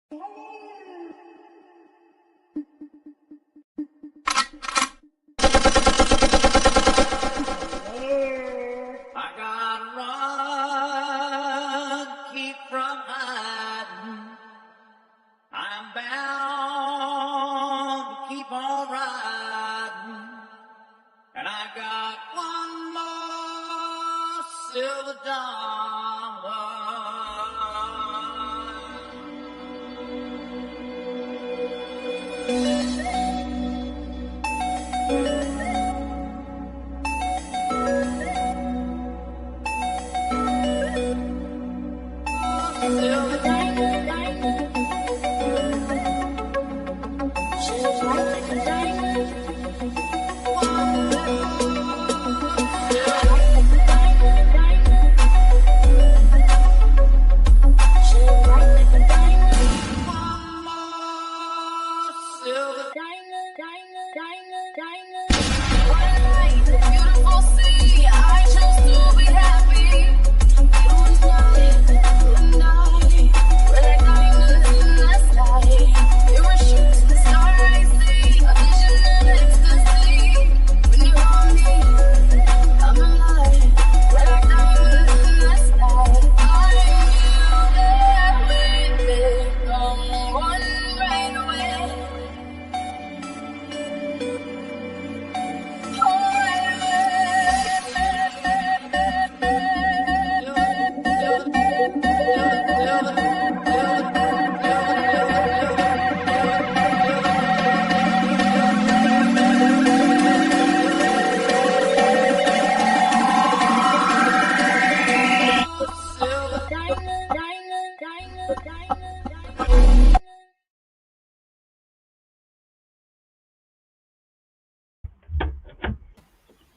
I gotta run, keep from hiding. I'm bound to keep on riding. And I got one more silver dollar.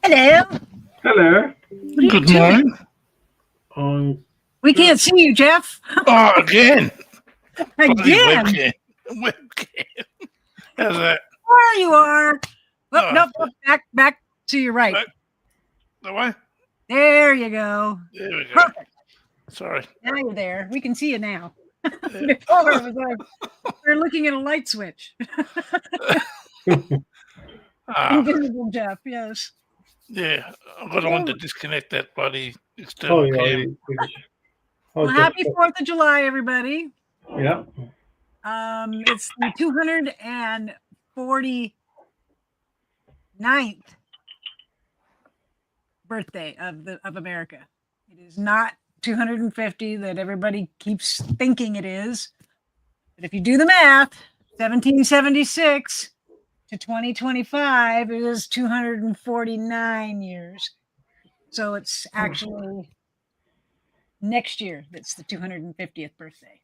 Hello. Hello. Good morning. We can't see you, Jeff. Oh, again. Again. Webcam. How's that? There you are. Whoop, Oh, nope, back to your right. The way? There you go. There we go. Perfect. Sorry. Now you're there. We can see you now. Before it was like we're looking at a light switch. Invisible Jeff, yes. Yeah, I've got on to disconnect that bloody external cam. Well, happy 4th of July, everybody. Yeah. It's the 249th birthday of America. It is not 250 that everybody keeps thinking it is. But if you do the math, 1776 to 2025 is 249 years. So it's actually next year that's the 250th birthday.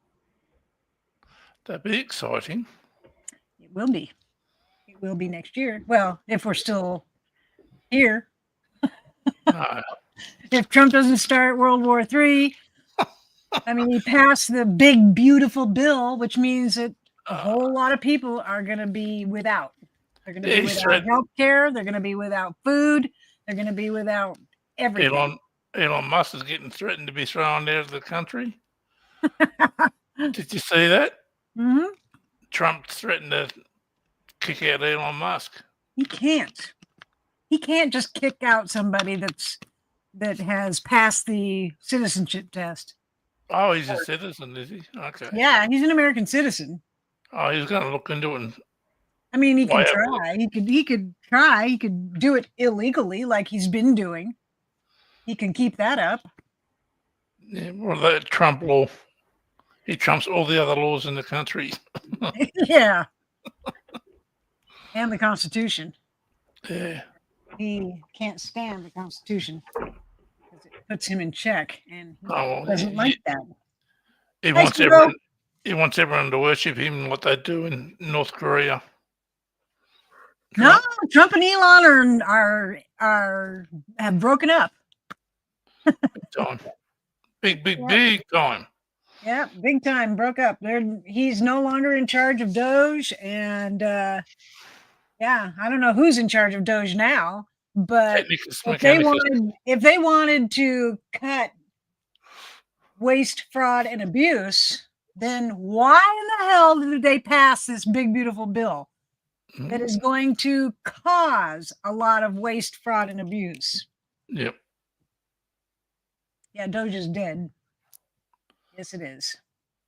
That'd be exciting. It will be. It will be next year. Well, if we're still here. No. If Trump doesn't start World War III, I mean, he passed the big, beautiful bill, which means that a whole lot of people are going to be without. They're going to be without health care. They're going to be without food. They're going to be without everything. Elon Musk is getting threatened to be thrown out of the country. Did you see that? Mm-hmm. Trump threatened to kick out Elon Musk. He can't. He can't just kick out somebody that has passed the citizenship test. Oh, he's a citizen, is he? Okay. Yeah, he's an American citizen. Oh, he's going to look into it. I mean, he can try. He could try. He could do it illegally, like he's been doing. He can keep that up. Yeah, well, that Trump law, he trumps all the other laws in the country. Yeah. And the Constitution. Yeah. He can't stand the Constitution because it puts him in check, and he doesn't like that. He wants everyone to worship him, what they do in North Korea. No, Trump and Elon have broken up. Time. Big time. Yeah, big time. Broke up. He's no longer in charge of Doge, and yeah, I don't know who's in charge of Doge now, but if they wanted to cut waste, fraud, and abuse, then why in the hell did they pass this big, beautiful bill that Mhm. is going to cause a lot of waste, fraud, and abuse? Yep. Yeah, Doge is dead. Yes, it is.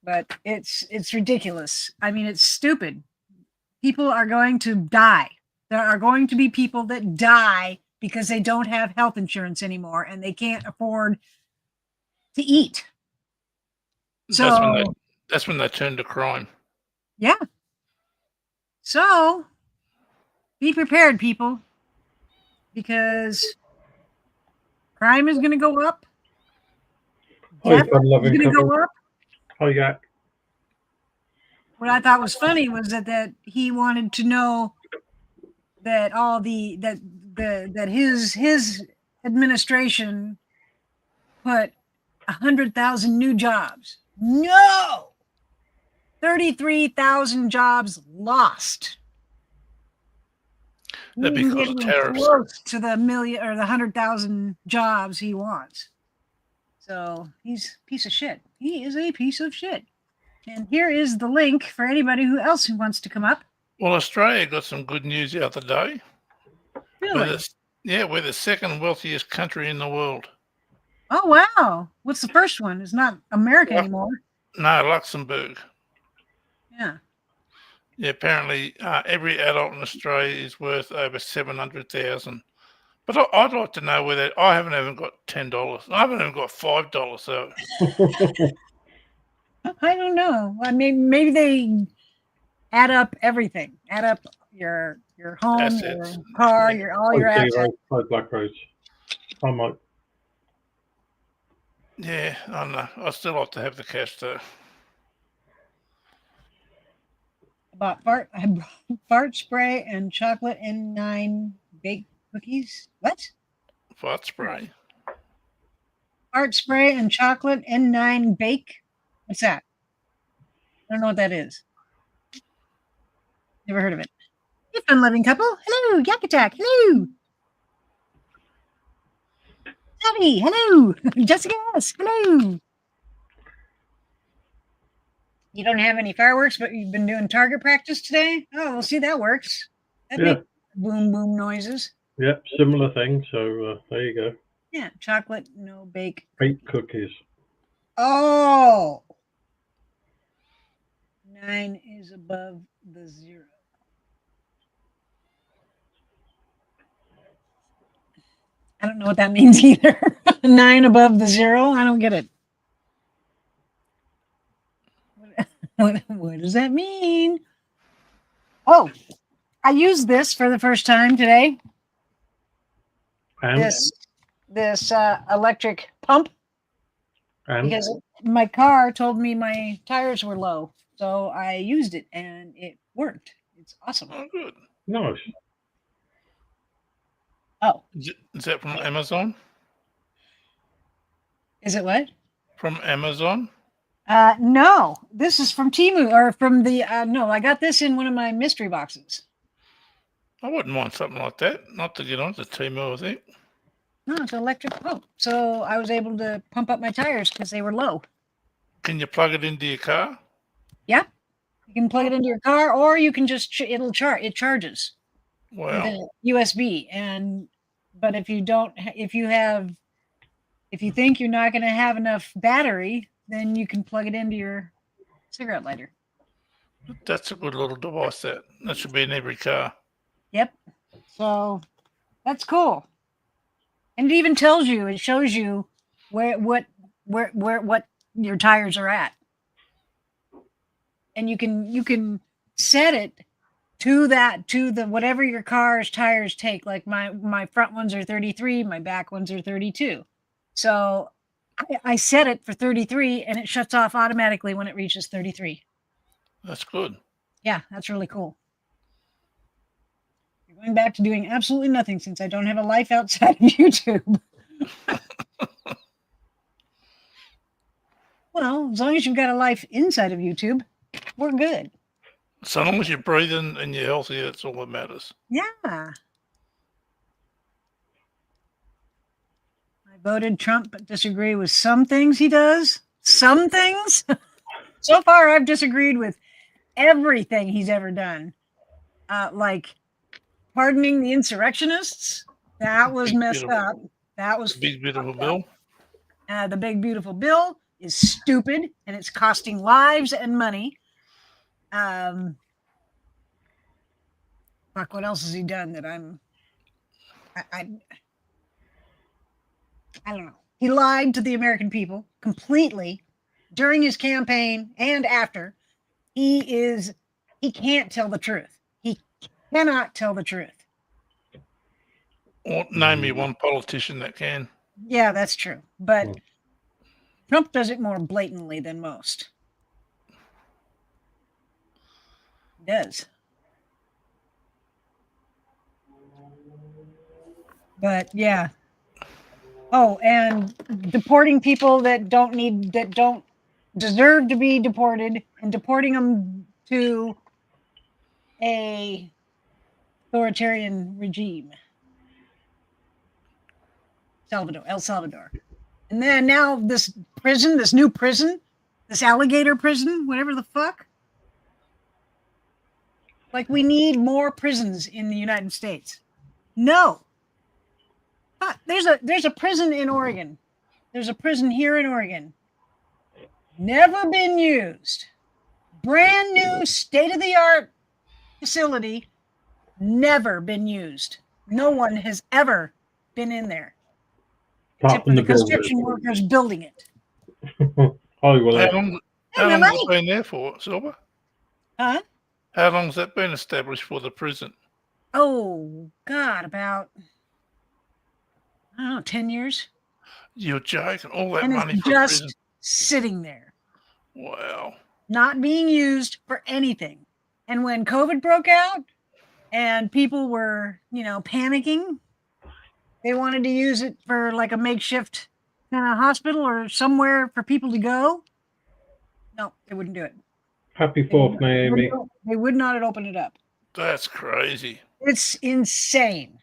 But it's ridiculous. I mean, it's stupid. People are going to die. There are going to be people that die because they don't have health insurance anymore and they can't afford to eat. That's when they So, that's when they turn to crime. yeah. So, be prepared, people, because crime is going to go up. Hi, Death is fun-loving going to couple. go up. Hi, Jack. What I thought was funny was that he wanted to know that all that his administration put 100,000 new jobs. No, 33,000 jobs lost. He That'd be didn't because get of even tariffs. close to the million or the 100,000 jobs he wants. So he's a piece of shit. He is a piece of shit. And here is the link for anybody else who wants to come up. Well, Australia got some good news the other day. Really? We're the second wealthiest country in the world. Oh wow! What's the first one? It's not America Lu- anymore. No, Luxembourg. Yeah. Yeah, apparently every adult in Australia is worth over 700,000. But I'd like to know whether I haven't even got $10. I haven't even got $5. So I don't know. I mean, maybe they add up everything. Add up your home, assets. your car, Yeah. all your Hi, assets. Zero. Hi, Black Rose. Hi, Mike. Yeah, I don't know. I still like to have the cash though. About fart spray and chocolate N9 baked cookies. What? Fart spray. Fart spray and chocolate N9 bake. What's that? I don't know what that is. Never heard of it. Hey, fun-loving couple. Hello, Yak Attack. Hello. Abby. Hello. Jessica S. Hello. You don't have any fireworks, but you've been doing target practice today? Oh, well, see, that works. That Yeah. makes boom, boom noises. Yep, similar thing. So there you go. Yeah, chocolate, no bake. Baked cookies. Oh! 9 is above the 0. I don't know what that means either. 9 above the 0? I don't get it. What does that mean? Oh, I used this for the first time today. And This electric pump because my car told me my tires were low. So I used it and it worked. It's awesome. Oh, good. nice. Oh, Is that from Amazon? is it what? From Amazon? No, this is from Temu or from the, no, I got this in one of my mystery boxes. I wouldn't mind something like that. Not to get onto Temu, I think. No, it's an electric pump. So I was able to pump up my tires because they were low. Can you plug it into your car? Yeah. You can plug it into your car or you can just, it charges with Wow. a USB. But if you don't, if you think you're not going to have enough battery, then you can plug it into your cigarette lighter. That's a good little device. That should be in every car. Yep. So that's cool. And it even tells you, it shows you what your tires are at. And you can set it to the whatever your car's tires take. Like my front ones are 33, my back ones are 32. So I set it for 33 and it shuts off automatically when it reaches 33. That's good. Yeah, that's really cool. You're going back to doing absolutely nothing since I don't have a life outside of YouTube. Well, as long as you've got a life inside of YouTube, we're good. So long as you're breathing and you're healthy, that's all that matters. Yeah. I voted Trump, but disagree with some things he does. Some things. So far, I've disagreed with everything he's ever done. Like pardoning the insurrectionists. That was Big messed beautiful- up. That was Big beautiful fucked up. bill. The big beautiful bill is stupid and it's costing lives and money. Fuck, what else has he done that I don't know. He lied to the American people completely during his campaign and after. He can't tell the truth. He cannot tell the truth. Or name me one politician that can. Yeah, that's true. But Hmm. Trump does it more blatantly than most. He does. But yeah. Oh, and deporting people that don't deserve to be deported and deporting them to a authoritarian regime. El Salvador. And then now this new prison, this alligator prison, whatever the fuck. Like we need more prisons in the United States. No. There's a prison in Oregon. There's a prison here in Oregon. Never been used. Brand new state-of-the-art facility. Never been used. No one has ever been in there. Apart Except from for the the construction builders. workers building it. Oh, well, How long Hey, has Malay. it been there for, Silver? Huh? How long has that been established for the prison? Oh, God, about, I don't know, 10 years? You're joking. All that And money it's for a prison. just sitting there, Wow. not being used for anything. And when COVID broke out and people were, panicking, they wanted to use it for like a makeshift kind of hospital or somewhere for people to go. No, they wouldn't do it. Happy 4th, Naomi. They would not open it up. That's crazy. It's insane.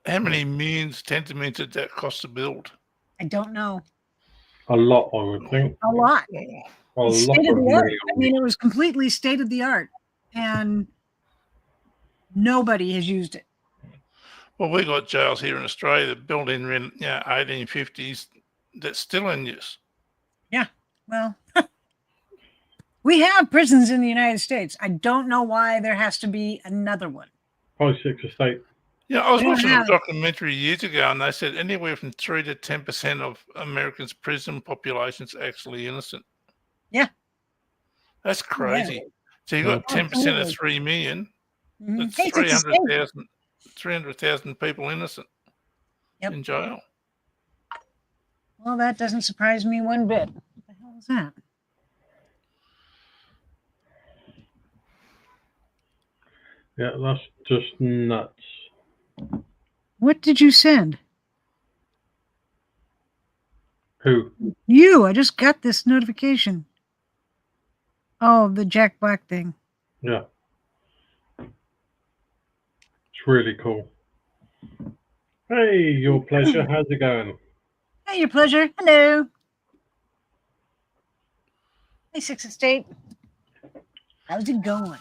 How many millions, tens of millions did that cost to build? I don't know. A lot, I would think. A lot. A lot State of of the art. money. I mean, it was completely state of the art, and nobody has used it. Well, we got jails here in Australia that built in 1850s that's still in use. Well, we have prisons in the United States. I don't know why there has to be another one. High Six Estate. Yeah, I was We don't watching have- a documentary years ago, and they said anywhere from 3 to 10% of Americans' prison population is actually innocent. Yeah. That's crazy. So you Yeah. got 10% of Absolutely. 3 million. Mhm. That's Hey, it's a state. 300,000 people innocent Yep. in jail. Well, that doesn't surprise me one bit. What the hell is that? Yeah, that's just nuts. What did you send? Who? You. I just got this notification. Oh, the Jack Black thing. Yeah. It's really cool. Hey, your pleasure. How's it going? Hey, your pleasure. Hello. Hey, Six Estate. How's it going?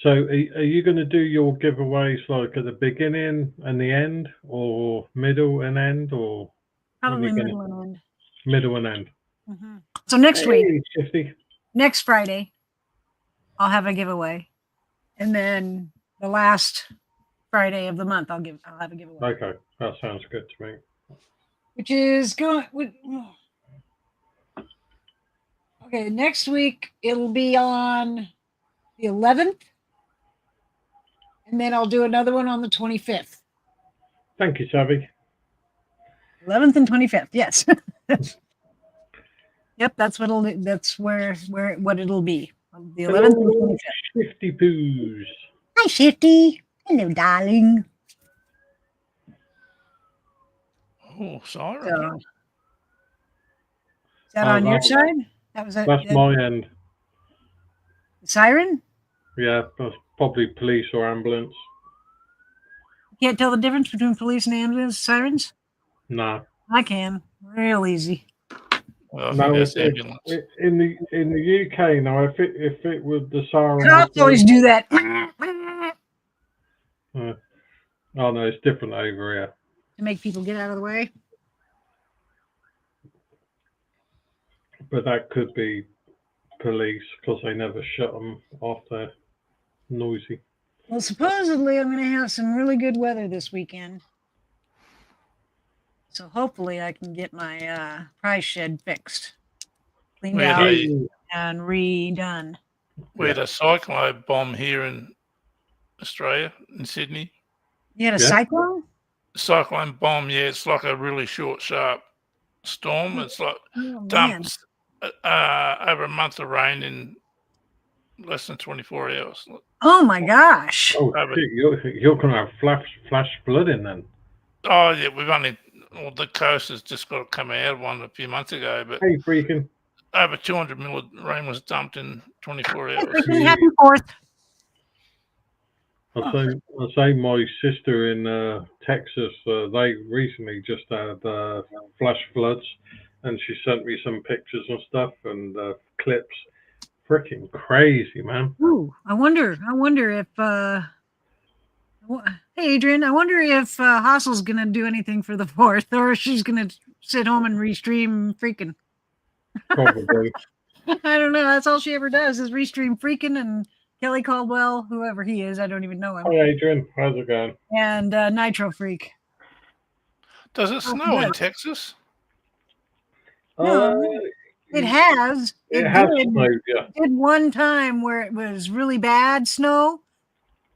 So, are you going to do your giveaways like at the beginning and the end, or middle and end, or Probably gonna- middle and end. middle and end? Mhm. So next week, Hey, Shifty. next Friday, I'll have a giveaway, and then the last Friday of the month, I'll have a giveaway, Okay, that sounds good to me. which is going. Okay, next week it'll be on the 11th, and then I'll do another one on the 25th. Thank you, Savvy. 11th and 25th. Yes. Yep, that's what what it'll be. The 11th and Hello, 25th. Shifty Poos. Hi, Shifty. Hello, darling. Oh, siren. So, is that on your that's- side? That was That's my end. siren? Yeah, that's probably police or ambulance. You can't tell the difference between police and ambulance sirens? Nah. I can. Real easy. Well, No, that's ambulance. in the UK now, if it was the siren, Cops always do that. oh no, it's different over here. To make people get out of the way. But that could be police because they never shut them off. They're noisy. Well, supposedly I'm going to have some really good weather this weekend. So hopefully I can get my prize shed fixed, cleaned We had out, a and redone. we had a cyclone bomb here in Australia, in Sydney. You had a Yeah. cyclone? Cyclone bomb, yeah, it's like a really short, sharp storm. It's like Oh, man. dumps over a month of rain in less than 24 hours. Oh my gosh. Oh, but- shit, you're going to have flash flooding then. Oh, yeah, the coast has just got to come out of one a few months ago, but Hey, freaking. over 200 mil of rain was dumped in 24 Hey, hours. freaking happy 4th. I say my sister in Texas, they recently just had flash floods, and she sent me some pictures and stuff and clips. Freaking crazy, man. Ooh, I wonder if hey Adrian, I wonder if Hassel's gonna do anything for the 4th, or if she's gonna sit home and restream freaking. Probably. I don't know. That's all she ever does is restream freaking and Kelly Caldwell, whoever he is. I don't even know him. Hi, Adrian. How's it going? And Nitro Freak. Does it Oh, snow in yes. Texas? No, It has. It has did. snowed, yeah. Did one time where it was really bad snow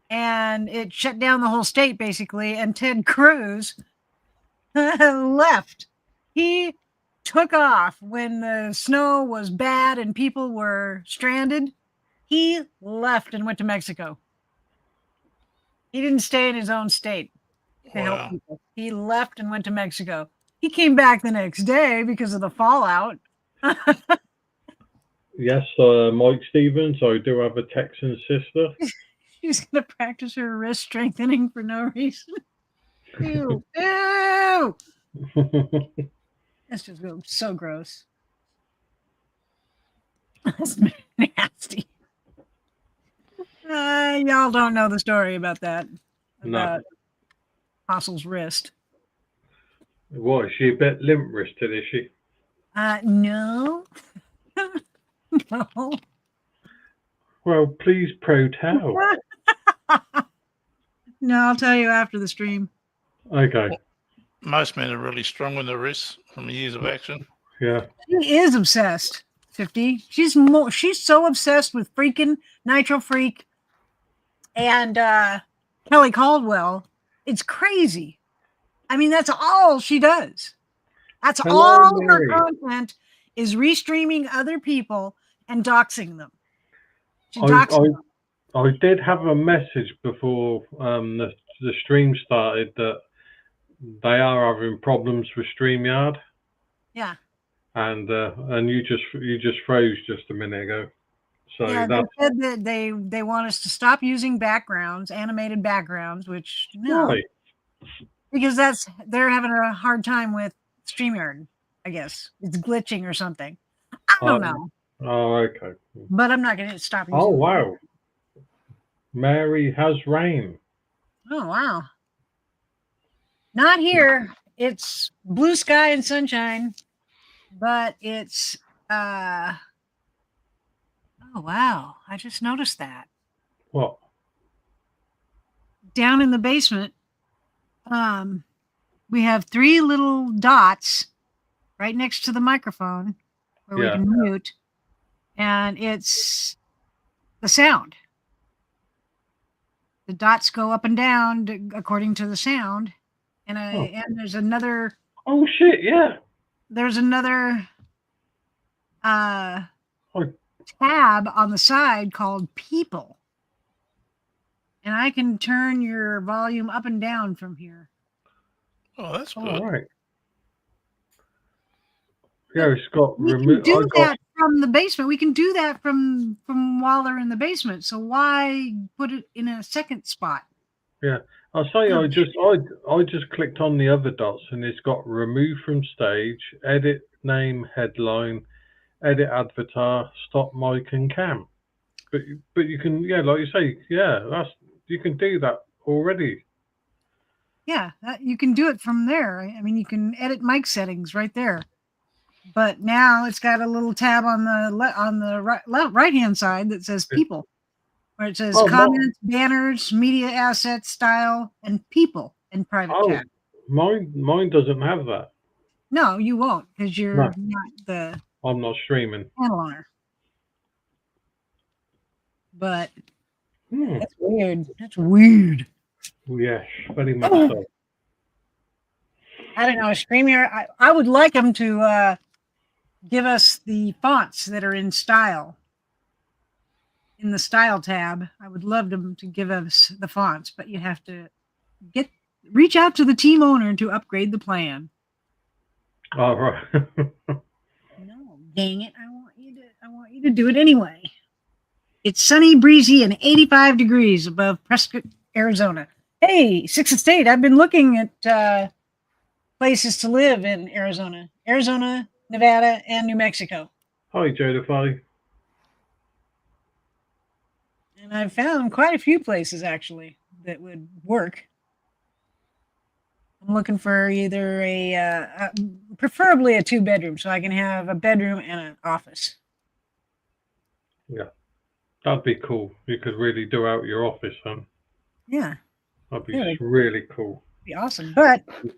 and it shut down the whole state basically, and Ted Cruz left. He took off when the snow was bad and people were stranded. He left and went to Mexico. He didn't stay in his own state to help Wow. people. He left and went to Mexico. He came back the next day because of the fallout. Yes, Mike Stevens. I do have a Texan sister. She's gonna practice her wrist strengthening for no reason. Ew. Ew. That's just so gross. That's nasty. Y'all don't know the story about that. No. About Hassel's wrist. What, is she a bit limp wristed, is she? No. No. Well, please pro tell. No, I'll tell you after the stream. Okay. Most men are really strong with their wrists from years of action. Yeah. She is obsessed. 50. She's so obsessed with freaking Nitro Freak and Kelly Caldwell. It's crazy. I mean, that's all she does. That's Hello, all her Mary. content is, restreaming other people and doxing them. She I- doxes I- them. I did have a message before the stream started that they are having problems with StreamYard, Yeah. and you just froze just a minute ago. So Yeah, they that's said that they want us to stop using backgrounds, animated backgrounds, which no, why. because they're having a hard time with StreamYard. I guess it's glitching or something. I don't know, Oh, okay. but I'm not going to stop using. Oh, it. wow. Mary has rain. Oh wow! Not here. It's blue sky and sunshine, but it's oh wow! I just noticed that. What? Down in the basement, we have 3 little dots right next to the microphone where we Yeah. can mute, and it's the sound. The dots go up and down according to the sound, and and there's another Oh, shit, yeah. tab on the side called people, and I can turn your volume up and down from here. Oh, that's good. All right. Yeah, it's got We can removed. do that from the basement. We can do that from while they're in the basement. So why put it in a second spot? I'll say I just clicked on the other dots and it's got remove from stage, edit name, headline, edit avatar, stop mic and cam. But you can, yeah, like you say, yeah, you can do that already. Yeah, you can do it from there. I mean, you can edit mic settings right there. But now it's got a little tab on the right hand side that says people, where it says comments, banners, media assets, style, and people in private chat. Mine doesn't have that. No, you won't because you're not the I'm not streaming. channel owner. But that's weird. That's weird. Yes, very much so. I don't know. StreamYard, I would like them to give us the fonts that are in style. In the style tab, I would love them to give us the fonts, but you have to reach out to the team owner to upgrade the plan. All right. No, dang it! I want you to do it anyway. It's sunny, breezy, and 85 degrees above Prescott, Arizona. Hey, Sixth Estate, I've been looking at places to live in Arizona, Nevada, and New Mexico. Hi, Jodify. And I've found quite a few places actually that would work. I'm looking for either preferably a 2-bedroom, so I can have a bedroom and an office. Yeah, that'd be cool. You could really do out your office, huh? Yeah, that'd be really cool. Be awesome.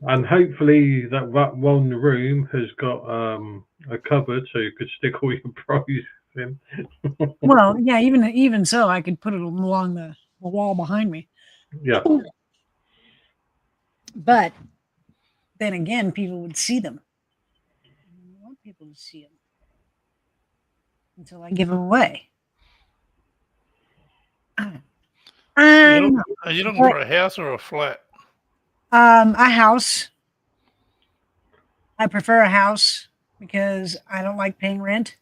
And hopefully that one room has got a cupboard so you could stick all your prizes in. Well, yeah, even so, I could put it along the wall behind me. Yeah. But then again, people would see them. I want people to see them until I give them away. Are you looking for a house or a flat? A house. I prefer a house because I don't like paying rent.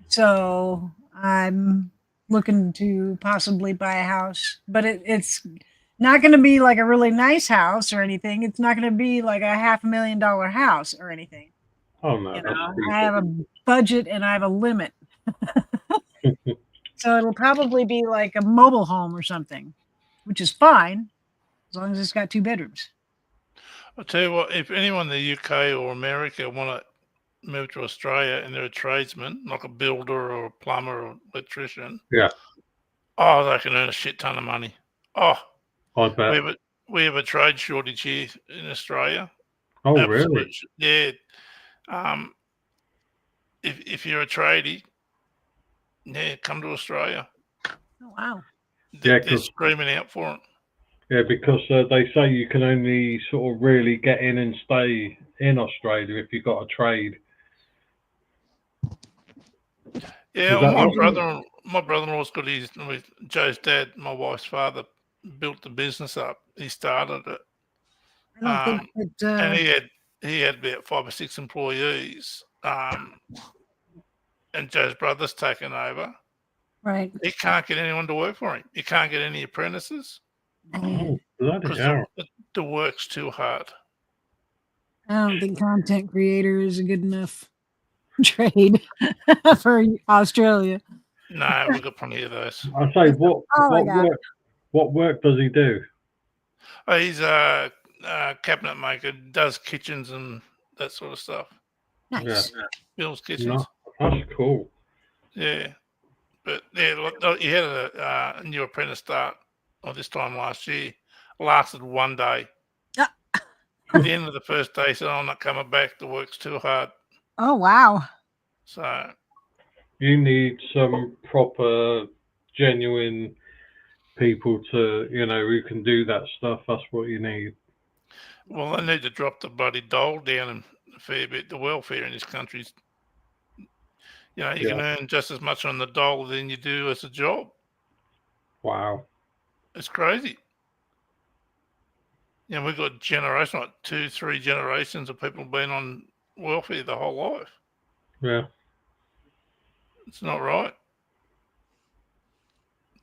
So I'm looking to possibly buy a house, but it's not going to be like a really nice house or anything. It's not going to be like a $500,000 house or anything. Oh no! I have a budget and I have a limit. So it'll probably be like a mobile home or something, which is fine as long as it's got 2 bedrooms. I'll tell you what, if anyone in the UK or America want to move to Australia and they're a tradesman, like a builder or a plumber or electrician, yeah, they can earn a shit ton of money. I bet. We have a trade shortage here in Australia. Oh, really? Yeah. If you're a tradie, yeah, come to Australia. Oh, wow. They're screaming out for it. Yeah, because they say you can only sort of really get in and stay in Australia if you've got a trade. Yeah, my brother-in-law's got with Joe's dad, my wife's father, built the business up. He started it. And he had about 5 or 6 employees. And Joe's brother's taken over. Right. He can't get anyone to work for him. He can't get any apprentices. Oh, bloody hell. The work's too hard. I don't think content creator is a good enough trade for Australia. No, we've got plenty of those. I say, what work does he do? Oh, he's a cabinet maker, does kitchens and that sort of stuff. Nice. Yeah. Builds kitchens. That's cool. Yeah. But yeah, he had a new apprentice start this time last year. Lasted 1 day. At the end of the first day, he said, I'm not coming back. The work's too hard. Oh, wow. So you need some proper, genuine people to, who can do that stuff. That's what you need. Well, they need to drop the bloody dole down a fair bit. The welfare in this country's, you can earn just as much on the dole than you do as a job. Wow. It's crazy. We've got generations, like 2-3 generations of people being on welfare the whole life. Yeah. It's not right.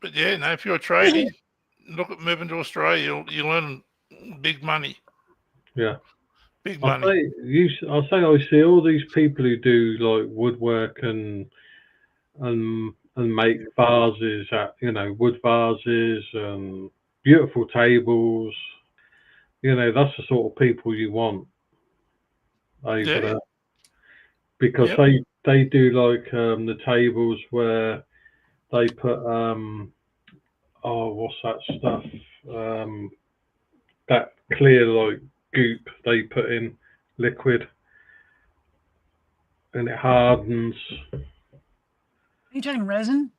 But yeah, no, if you're a tradie, look at moving to Australia, you'll earn big money. Yeah. Big I money. I see all these people who do like woodwork and make vases wood vases and beautiful tables. That's the sort of people you want over Yeah. there, because Yep. they do like the tables where they put what's that stuff, that clear like goop they put in liquid and it hardens. Are you talking resin?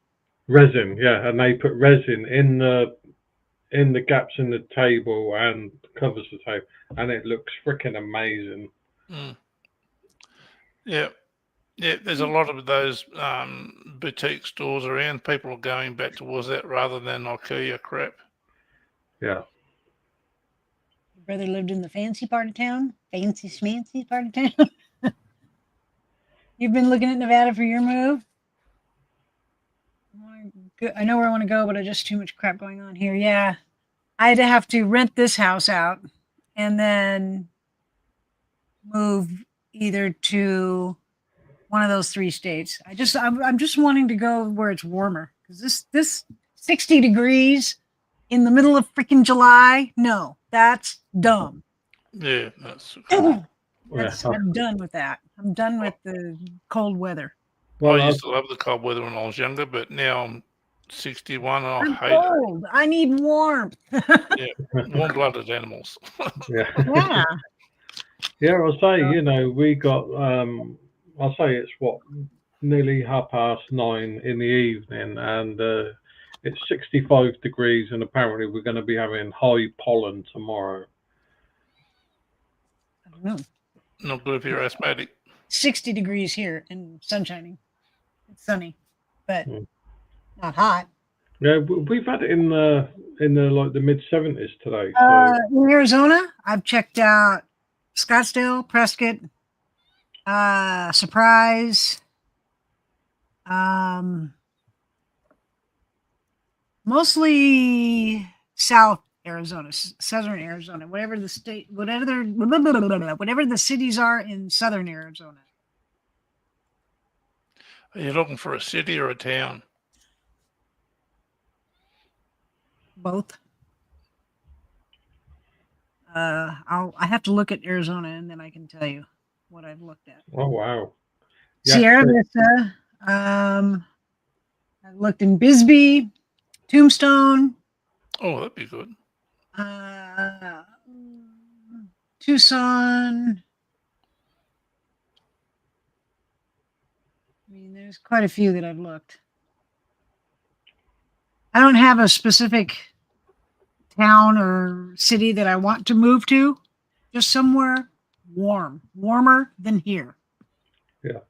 Resin, yeah, and they put resin in the gaps in the table and covers the table, and it looks freaking amazing. Mm. Yeah. Yeah, there's a lot of those boutique stores around. People are going back towards that rather than IKEA crap. Yeah. Your brother lived in the fancy part of town? Fancy schmancy part of town? You've been looking at Nevada for your move? I know where I want to go, but I just too much crap going on here. Yeah. I'd have to rent this house out and then move either to one of those 3 states. I'm just wanting to go where it's warmer, because this 60 degrees in the middle of freaking July, no, that's dumb. Yeah, that's cool. I'm done with that. I'm done with the cold weather. Well, I used to love the cold weather when I was younger, but now I'm 61 and I I'm hate cold. I need warmth. it. Warm-blooded animals. yeah. Yeah. Yeah, I'll say, we got, I'll say it's nearly 9:30 in the evening, and it's 65 degrees, and apparently we're going to be having high pollen tomorrow. I don't know. Not good if you're asthmatic. 60 degrees here and sun shining. It's sunny, but Mm. not hot. Yeah, we've had it in the like the mid-70s today. In Arizona, I've checked out Scottsdale, Prescott, Surprise, mostly South Arizona, Southern Arizona, whatever the cities are in Southern Arizona. Are you looking for a city or a town? Both. I have to look at Arizona and then I can tell you what I've looked at. Oh wow! Yeah, Sierra Vista. I looked in Bisbee, Tombstone. Oh, that'd be good. Tucson. I mean, there's quite a few that I've looked. I don't have a specific town or city that I want to move to. Just somewhere warmer than here. Yeah.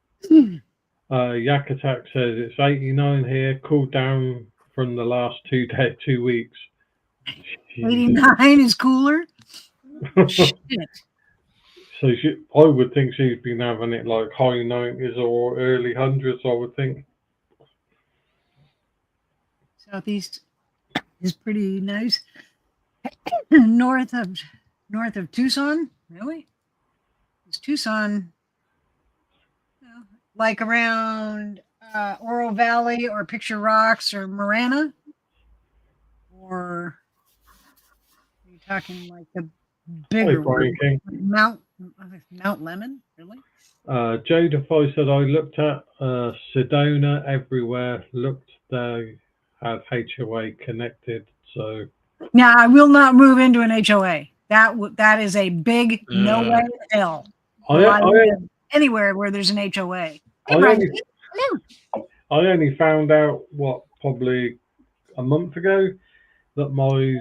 Yak Attack says it's 89 here, cooled down from the last 2 weeks. 89 is cooler. Shit. So I would think she's been having it like high 90s or early 100s, I would think. Southeast is pretty nice. north of Tucson, really? Is Tucson like around Oro Valley or Picture Rocks or Marana? Or are you talking like the bigger one? Mount Lemon, really? Joe Defy said I looked at Sedona everywhere. Looked, they had HOA connected. So now I will not move into an HOA. That is a big no way in hell. Anywhere where there's an HOA. I only found out probably a month ago that my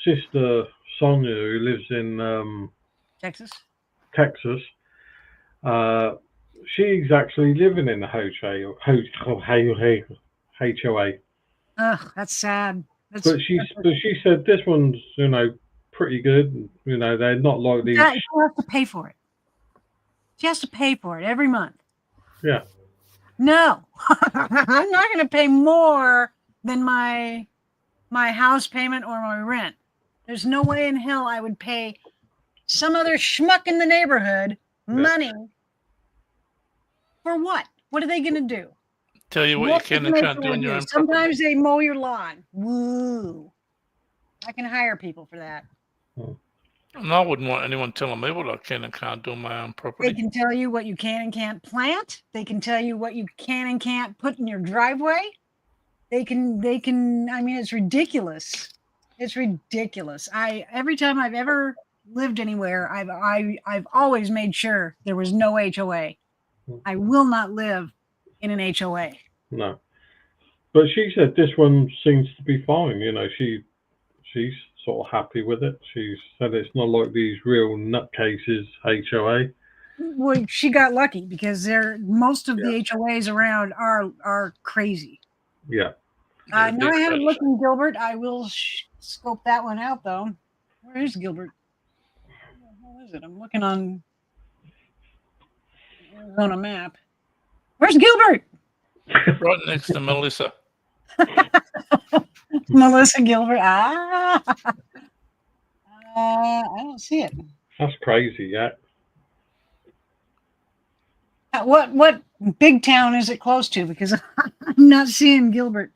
sister Sonia, who lives in Texas, she's actually living in the HOA. Ugh, that's sad. But she said this one's pretty good. They're not like these. She has to pay for it. She has to pay for it every month. Yeah. No, I'm not going to pay more than my house payment or my rent. There's no way in hell I would pay some other schmuck in the neighborhood Yeah. money for what? What are they going to do? Tell you what What you can does and an can't do HOA on your own property. Sometimes they mow your lawn. Woo. I can hire people for that. And I wouldn't want anyone telling me what I can and can't do on my own They property. can tell you what you can and can't plant. They can tell you what you can and can't put in your driveway. They can, I mean, it's ridiculous. It's ridiculous. Every time I've ever lived anywhere, I've always made sure there was no HOA. I will not live in an HOA. No. But she said this one seems to be fine. You know, she's sort of happy with it. She said it's not like these real nutcases HOA. Well, she got lucky because most of the HOAs around are crazy. Yeah. They're Now big I haven't touch. looked in Gilbert. I will scope that one out though. Where is Gilbert? Where is it? I'm looking on the Arizona map. Where's Gilbert? Right next to Melissa. Melissa Gilbert. I don't see it. That's crazy, yeah. What big town is it close to? Because I'm not seeing Gilbert.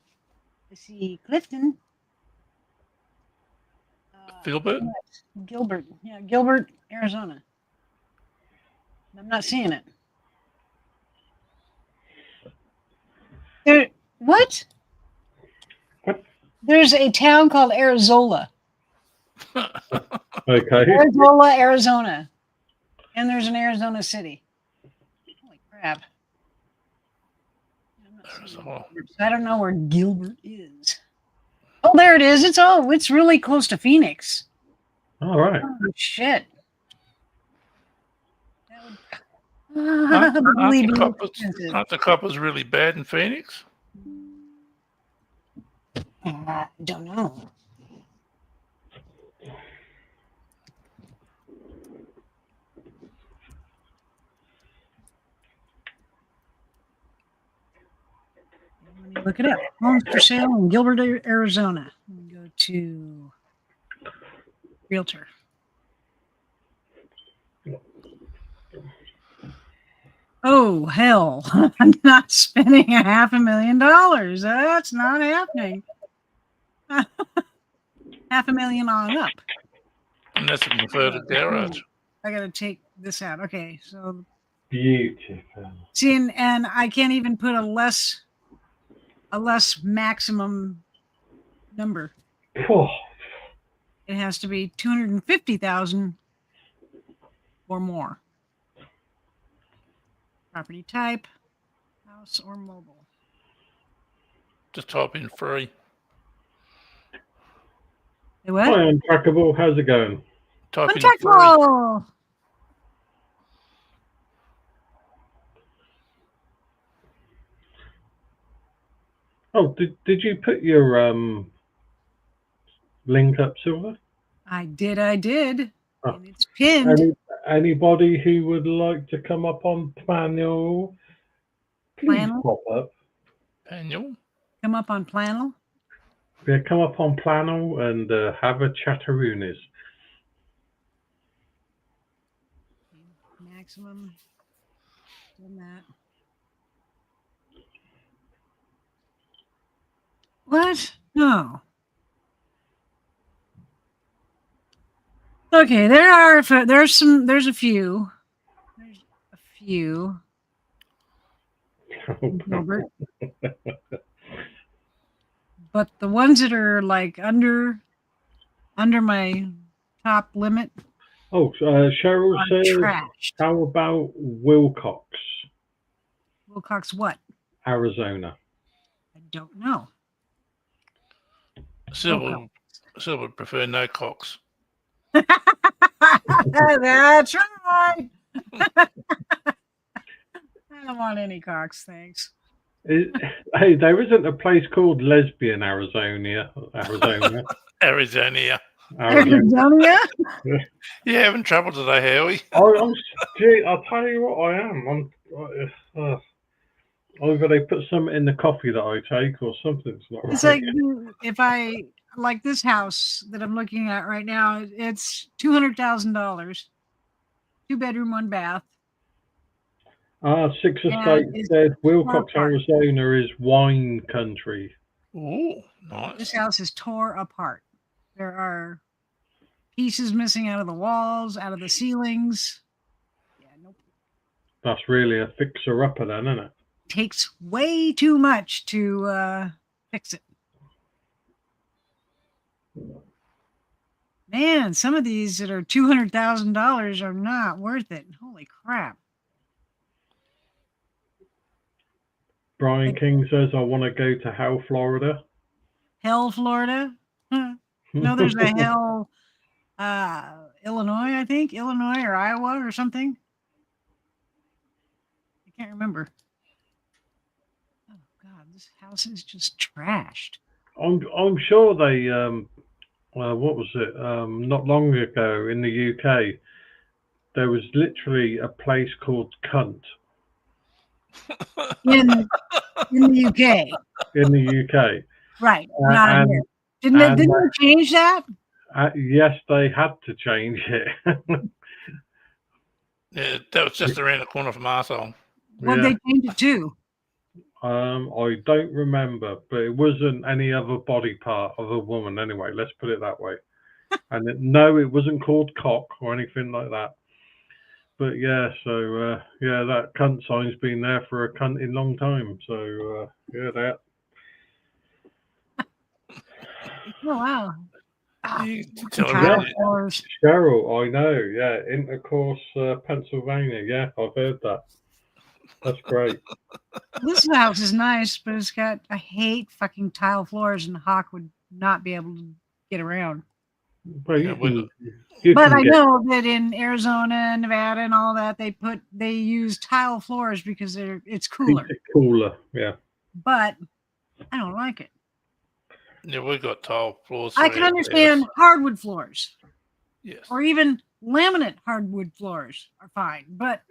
I see Clifton. Gilbert? Gilbert. Yeah, Gilbert, Arizona. I'm not seeing it. What? What? There's a town called Arizola. Okay. Arizola, Arizona. And there's an Arizona City. Holy crap. I'm not seeing Arizona. Gilbert. I don't know where Gilbert is. Oh, there it is. It's really close to Phoenix. All right. Oh, shit. Aren't Probably be the coppers, expensive. aren't the coppers really bad in Phoenix? I don't know. Let me look it up. Homes for sale in Gilbert, Arizona. Let me go to Realtor. Oh, hell. I'm not spending $500,000. That's not happening. $500,000 on up. And that's a converted garage. I got to take this out. Okay, so Beautiful. see, and I can't even put a less maximum number. Oh, It has to be 250,000 or more. Property type, house or mobile. Just type in free. Say what? hi, Untrackable. How's it going? Type in free. Untrackable. Oh, did you put your link up, Silver? I did. Oh. And it's pinned. Anybody who would like to come up on panel, please Panel? pop up. Daniel? Come up on Planel. Yeah, come up on panel and have a chatteroonies. Maximum. Done that. What? No. Okay, there's a few. There's a few. Gilbert. But the ones that are like under my top limit Oh, Cheryl are says, trashed. how about Wilcox, Wilcox what? Arizona? I don't know. Silver would prefer no cocks. That's right. I don't want any cocks, thanks. Hey, there isn't a place called Lesbian Arizona. Arizona. Arizona. Arizona? You having trouble today, Howie? I'll tell you what I am. Either they put something in the coffee that I take or something's not It's right. like if I like this house that I'm looking at right now, it's $200,000, 2-bedroom, 1 bath. Six Yeah, Estates it's said Wilcox, apart. Arizona is wine country. Ooh, nice. This house is tore apart. There are pieces missing out of the walls, out of the ceilings. Yeah, nope. That's really a fixer-upper then, isn't it? Takes way too much to fix it. Man, some of these that are $200,000 are not worth it. Holy crap. Brian King says, I want to go to Hell, Florida. Hell, Florida. No, there's a Hell, Illinois, I think. Illinois or Iowa or something. I can't remember. Oh, God, this house is just trashed. I'm sure they, what was it? Not long ago in the UK, there was literally a place called Cunt. In the UK. In the UK. Right. Not here. Didn't they change that? Yes, they had to change it. Yeah, that was just around the corner from Arsehole. Well, they changed it too. I don't remember, but it wasn't any other body part of a woman anyway. Let's put it that way. And no, it wasn't called cock or anything like that. But yeah, so yeah, that cunt sign's been there for a cunting long time. So yeah, that. Oh wow. Cheryl, I know. Yeah, Intercourse, Pennsylvania. Yeah, I've heard that. That's great. This house is nice, but it's got, I hate fucking tile floors, and Hawk would not be able to get around. Well, I know that in Arizona, Nevada, and all that, they use tile floors because it's cooler. It's cooler, yeah. But I don't like it. Yeah, we've got tile floors. I can understand hardwood floors. Yes. Or even laminate hardwood floors are fine, but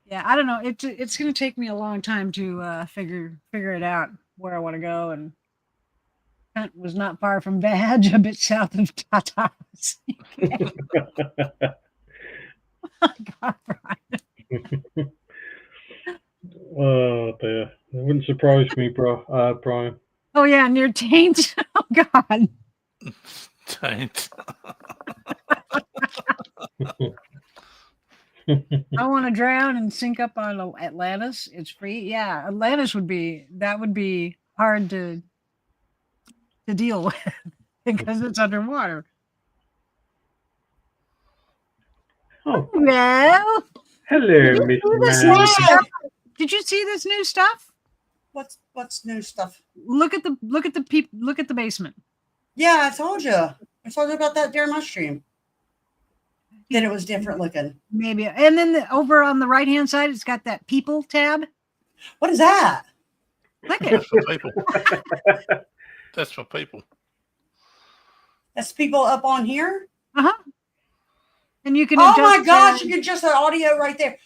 yeah, I don't know. It's going to take me a long time to figure it out where I want to go. And Kent was not far from Badge, a bit south of Tatas. Oh God, Brian. Oh dear, it wouldn't surprise me, Brian. Oh yeah, near Taint. Oh God. Taint. I want to drown and sink up on Atlantis. It's free. Yeah, Atlantis would be hard to deal with because it's underwater. Oh, hello. Hello, Miss Man. Did you see this new stuff? What's new stuff? Look at the basement. Yeah, I told you about that deer mushroom. That it was different looking. Maybe. And then over on the right hand side, it's got that people tab. What is that? Look That's for people. That's for people. That's people up on here. And you can. Oh my gosh! You can adjust the audio right there.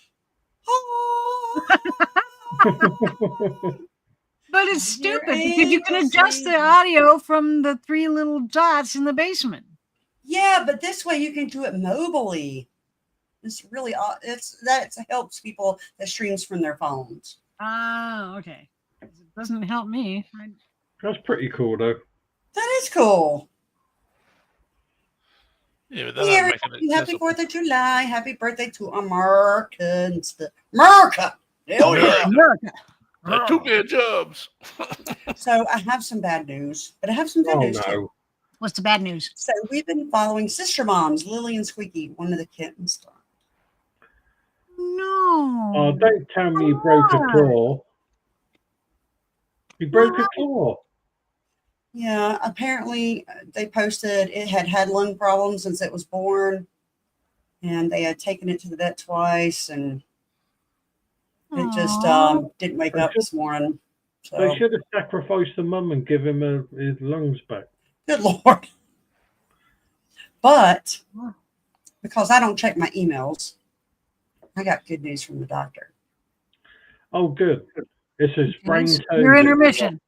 But it's stupid because you can adjust the audio from the 3 little dots in the basement. Yeah, but this way you can do it mobilely. It's really that helps people that streams from their phones. Okay. It doesn't help me. That's pretty cool, though. That is cool. Yeah, but happy 4th of July. Happy birthday to Americans. America. Hell yeah. America. They took their jobs. So I have some bad news, but I have some good news too. What's the bad news? So we've been following sister moms, Lily and Squeaky, one of the kittens. No. Oh, don't tell me you broke a claw. You broke a claw. Yeah, apparently they posted it had lung problems since it was born, and they had taken it to the vet twice, and it just didn't wake up this morning. So. They should have sacrificed the mum and give him his lungs back. Good Lord. But because I don't check my emails, I got good news from the doctor. Oh, good. It's his brain Yes, tone. your that- intermission.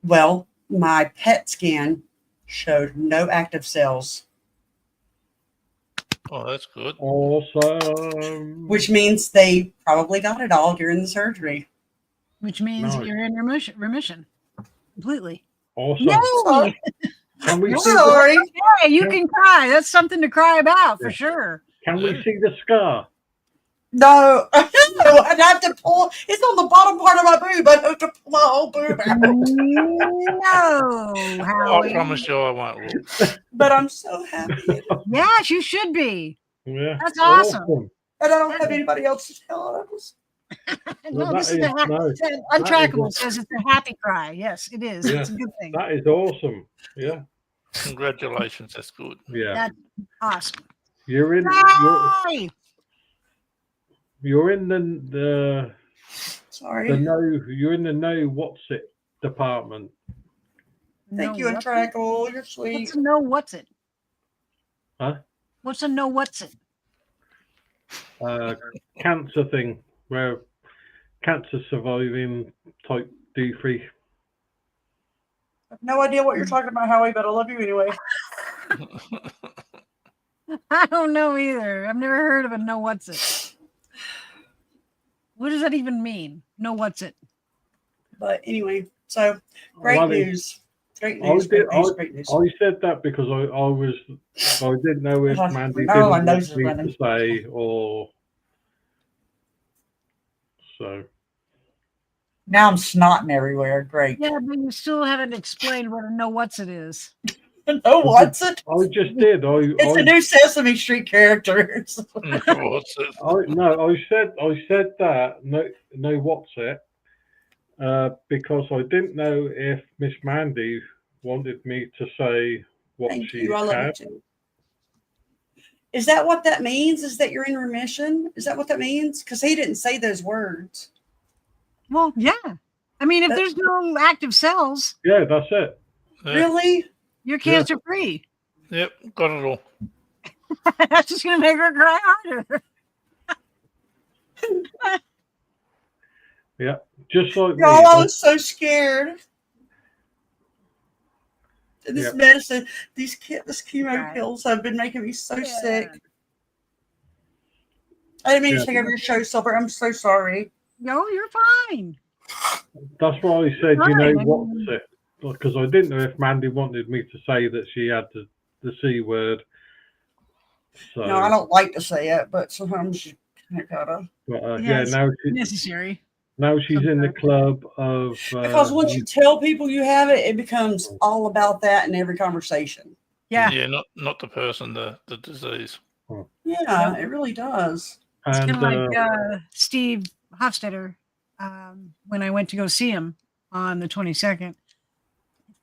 Well, my PET scan showed no active cells, Oh, that's good. Awesome. which means they probably got it all during the surgery. Which means Nice. you're in remission completely. Awesome. Yay! Sorry. Can we No, see the, Sorry. Hey, you can cry. That's something to cry about for Yeah. sure. can we see the scar? No, I'd have to pull. It's on the bottom part of my boob. I have to pull my whole boob out. No, I Howie. promise you I won't look. But I'm so happy. Yes, you should be. Yeah. That's awesome. And I don't have anybody else to tell it. Well, No, this that is a is- no, untrackable. is Says it's a happy cry. Yes, it is. Yeah. It's a good thing. That is awesome. Yeah. Congratulations. That's good. Yeah. That's awesome. You're in. Yay! You're in the Sorry. no. You're in the no. What's it department? Thank No, you, what's it? Untrackable. You're What's sweet. a no? What's it? Huh? What's a no? What's it? Cancer thing where cancer surviving type D3. I have no idea what you're talking about, Howie, but I love you anyway. I don't know either. I've never heard of a no. What's it? What does that even mean? No. What's it? But anyway, so great Well, news. Great I news. did- Great news. Great news. I said that because I didn't know if Mandy Oh, my didn't nose want is me running. to say or so. Now I'm snotting everywhere. Great. Yeah, but you still haven't explained what a no. What's it is. No, what's it? I just did. It's a new Sesame Street character. What's it? I said that. No, what's it? Because I didn't know if Miss Mandy wanted me to say what Thank she you. I love you had. too. Is that what that means? Is that you're in remission? Is that what that means? Because he didn't say those words. Well, yeah. I mean, if That- there's no active cells, Yeah, that's it. Yeah. Really? you're cancer free. Yep, got it all. That's just gonna make her cry harder. Yeah, just like me. Y'all, I was so scared. And this Yeah. medicine, this chemo Right. pills have been making me so Yeah. sick. I didn't mean Yeah. to take over your show, Silver. I'm so sorry. No, you're fine. That's why I said, you know, Fine, I what's mean- it? Because I didn't know if Mandy wanted me to say that she had the C word. So, No, I don't like to say it, but sometimes you kind of gotta. but, Yeah, yeah, it's necessary. now she's in the club of. Because once you tell people you have it, it becomes all about that in every conversation. Yeah. Yeah, not the person, the disease. Yeah, it really does. It's and kind of like Steve Hofstetter when I went to go see him on the 22nd.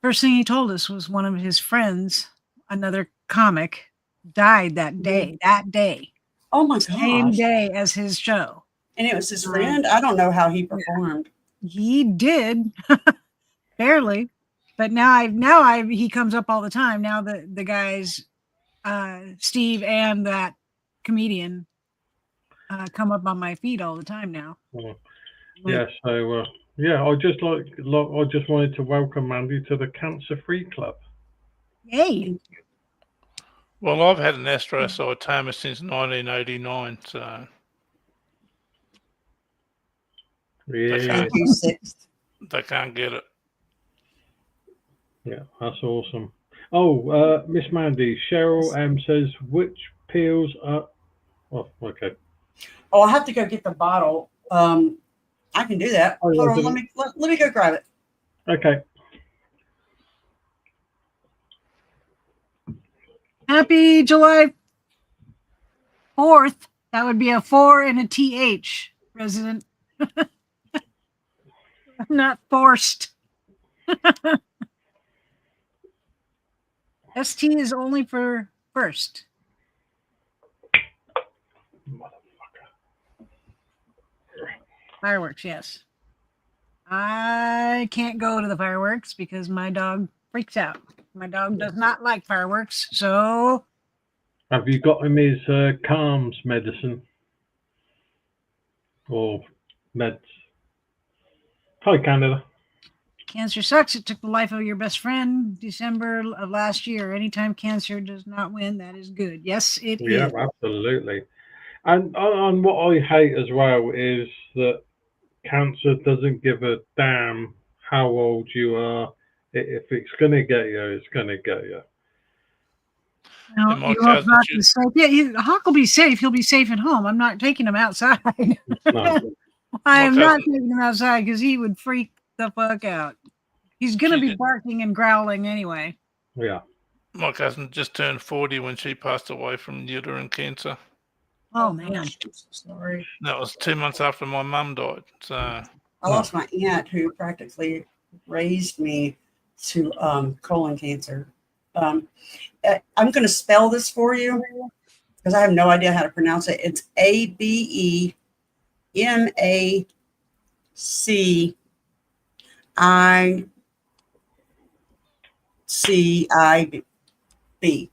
First thing he told us was one of his friends, another comic, died that day. That day, Oh my same gosh. day as his show. And it was his friend. I don't know how he performed. He did barely, but he comes up all the time. Now the guys, Steve and that comedian, come up on my feed all the time now. yeah, so yeah, I just wanted to welcome Mandy to the Cancer Free Club. Yay! Well, I've had an astrocytoma since 1989, so Yeah, Thank you, Sixth. they can't get it. yeah, that's awesome. Oh, Miss Mandy, Cheryl M says which peels are. Oh, okay. Oh, I have to go get the bottle. I can do that. Oh, Hold on, yeah, let me go grab it. Okay. Happy July 4th. That would be a 4 and a TH, resident. Not forced. ST is only for first. Fireworks, yes. I can't go to the fireworks because my dog freaks out. My dog does not like fireworks, so Have you got him his calms medicine or meds? Hi, Canada. Cancer sucks. It took the life of your best friend December of last year. Anytime cancer does not win, that is good. Yes, it is. Yeah, absolutely. And what I hate as well is that cancer doesn't give a damn how old you are. If it's going to get you, it's going to get you. No, And my you hope cousin Hawk should- is safe. Yeah, Hawk will be safe. He'll be safe at home. I'm not taking him outside. No. I am My not cousin- taking him outside because he would freak the fuck out. He's going to She be did. barking and growling anyway. Yeah. My cousin just turned 40 when she passed away from uterine cancer. Oh, man. gosh, I'm so sorry. That was 2 months after my mum died. So I lost my aunt who practically raised me to colon cancer. I'm going to spell this for you because I have no idea how to pronounce it. It's ABEMACICIB.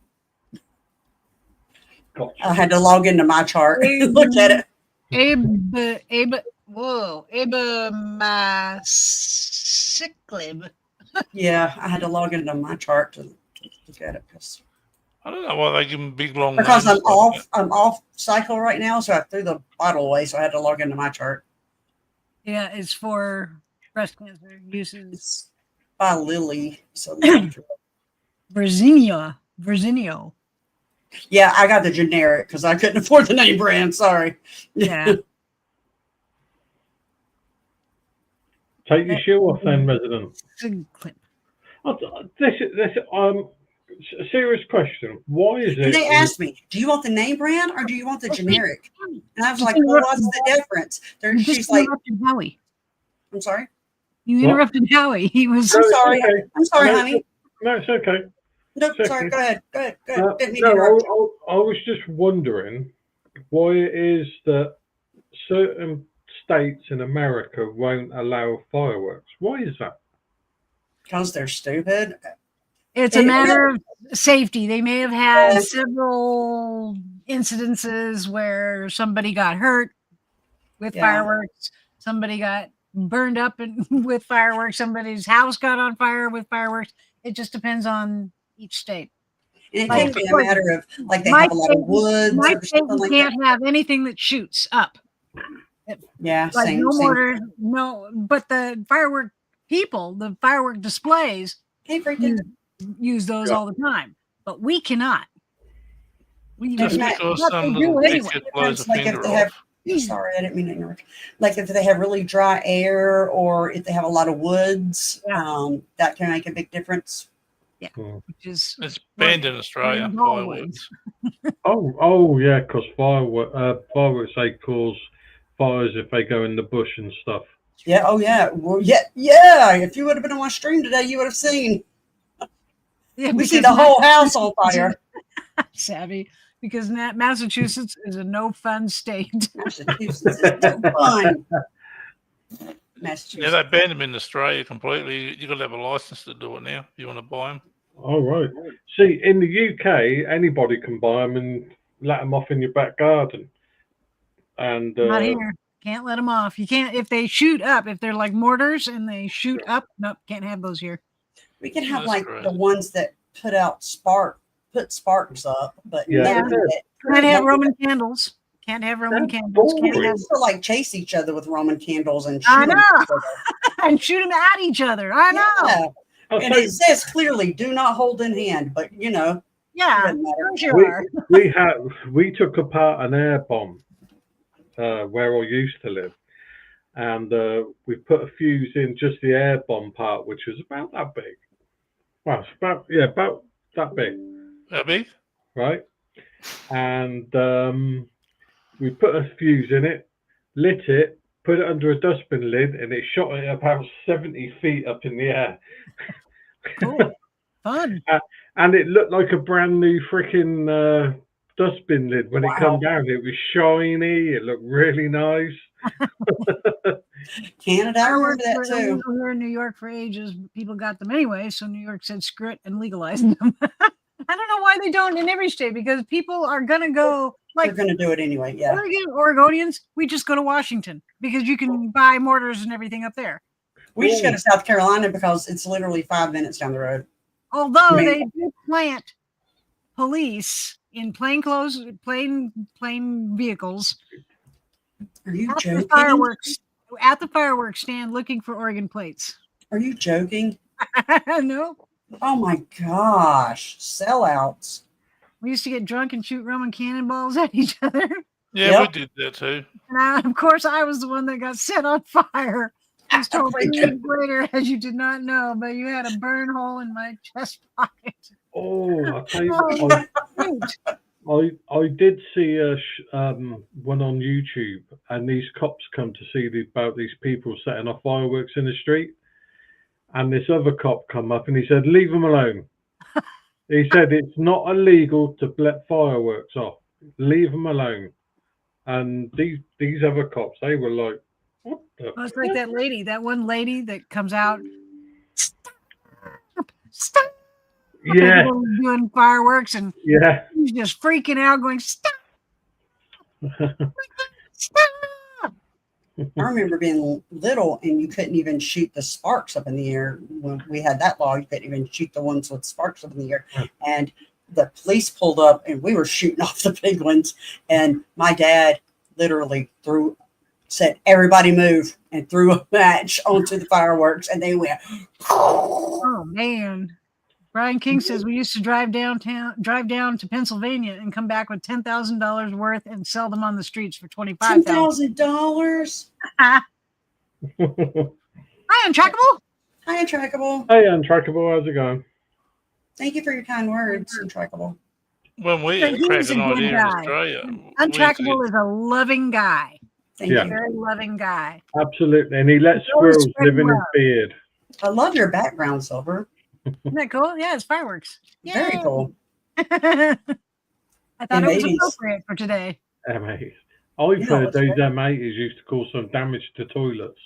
Gotcha. I had to log into my chart. Look at it. Abemaciclib. Yeah, I had to log into my chart to look at it I don't know why they give them big long because names like that. I'm off cycle right now, so I threw the bottle away, so I had to log into my chart. Yeah, it's for breast cancer uses It's by Lily. So Verzenio. yeah, I got the generic because I couldn't afford the name brand. Sorry. Yeah. Take your shoe off then, resident. Ciclib. This serious question. Why is it? And they asked me, "Do you want the name brand or do you want the generic?" And I was like, "Well, what's the difference?" You She's just like, interrupted Howie. "I'm sorry. You What? interrupted Howie. He was No, I'm it's sorry. okay. I'm sorry, No, honey. No, it's okay. No, it's sorry. okay. Go ahead. Go ahead. Didn't mean to No, interrupt. I was just wondering why it is that certain states in America won't allow fireworks. Why is that? Because they're stupid. It's a It matter of safety. They may have had Yeah. several incidences where somebody got hurt with Yeah. fireworks, somebody got burned up with fireworks, somebody's house got on fire with fireworks. It just depends on each state. And it Like, could be a matter of like they my have a lot of state- woods My or state something like that. can't have anything that shoots up. Yeah, Like same. no same. mortar, no. But the firework people, the firework displays, Hey, freaking. use those Yeah. all the time, but we cannot. We Just But because but some they little do anyway. kid blows a Like if finger they have- off. Sorry, I didn't mean to interrupt. Like if they have really dry air or if they have a lot of woods, Yeah. that can make a big difference. Which is It's banned in Australia, Banned fireworks. Oh, yeah, because fireworks they cause fires if they go in the bush and stuff. Yeah. Oh, yeah. Well, yeah. If you would have been on my stream today, you would have seen. yeah, We see because the whole house on fire. savvy because Massachusetts is a no fun state. Massachusetts is so fun. Yeah, Massachusetts. they banned them in Australia completely. You got to have a license to do it now if you want to buy them. All right. See, in the UK, anybody can buy them and let them off in your back garden. And Not here. Can't let them off. You can't if they shoot up. If they're like mortars and they shoot up, nope, can't have those here. We can have That's like great. the ones that put sparks up, but Yeah, never they do. Can't have Roman candles. Can't have Roman That's candles. Can't boring. have to like chase each other with Roman candles and I shoot 'em know. at each other. and shoot them at each other. I know. Yeah. I'll And tell it says clearly, "Do not hold in hand," but you know, Yeah, doesn't matter. sure. we took apart an air bomb where I used to live, and we put a fuse in just the air bomb part, which was about that big. Well, it's about that big, That big? right? And we put a fuse in it, lit it, put it under a dustbin lid, and it shot it about 70 feet up in the air. Cool. Fun. And it looked like a brand new freaking dustbin lid when Wow. it come down. It was shiny. It looked really nice. Canada, I remember Fireworks that were too. illegal here in New York for ages. People got them anyway, so New York said screw it and legalized them. I don't know why they don't in every state because people are gonna go They're like going to do it anyway. Yeah. Oregonians. We just go to Washington because you can buy mortars and everything up there. We just go to South Carolina because it's literally 5 minutes down the road. Although they do plant police in plain vehicles Are you at the joking? fireworks stand looking for organ plates. Are you joking? No. Oh my gosh. Sellouts. We used to get drunk and shoot Roman cannonballs at each other. Yeah, Yep. we did that too. And of course, I was the one that got set on fire. I was told 2 years later, as you did not know, but you had a burn hole in my chest pocket. Oh, I tell you Oh, what, I did see one on YouTube, and these cops come to see about these people setting off fireworks in the street. And this other cop come up and he said, "Leave them alone." He said, "It's not illegal to let fireworks off. Leave them alone." And these other cops, they were like, "What the?" Well, it's like that one lady that comes out. Stop! Yeah, Doing fireworks, and yeah. he's just freaking out, going, "Stop! Stop!" I remember being little and you couldn't even shoot the sparks up in the air. When we had that law, you couldn't even shoot the ones with sparks up in the air. And the police pulled up and we were shooting off the big ones. And my dad literally said, "Everybody move," and threw a match onto the fireworks. And they went, Oh man. Brian King says we used to drive down to Pennsylvania and come back with $10,000 worth and sell them on the streets for $25,000. $10,000. Hi, Untrackable. Hi, Untrackable. Hey, Untrackable, how's it going? Thank you for your kind words, Untrackable. When we But had he was a cracking good idea in guy. Australia, Untrackable is a loving guy. Thank Yeah. you. Very loving guy. Absolutely, and he lets It's always squirrels live in his spreading beard. I love your background, Silver. Isn't that cool? Yeah, it's fireworks. Very Yay. cool. I thought it was M80s. appropriate for today. M80s. I've Yeah, heard that's those right. M80s used to cause some damage to toilets.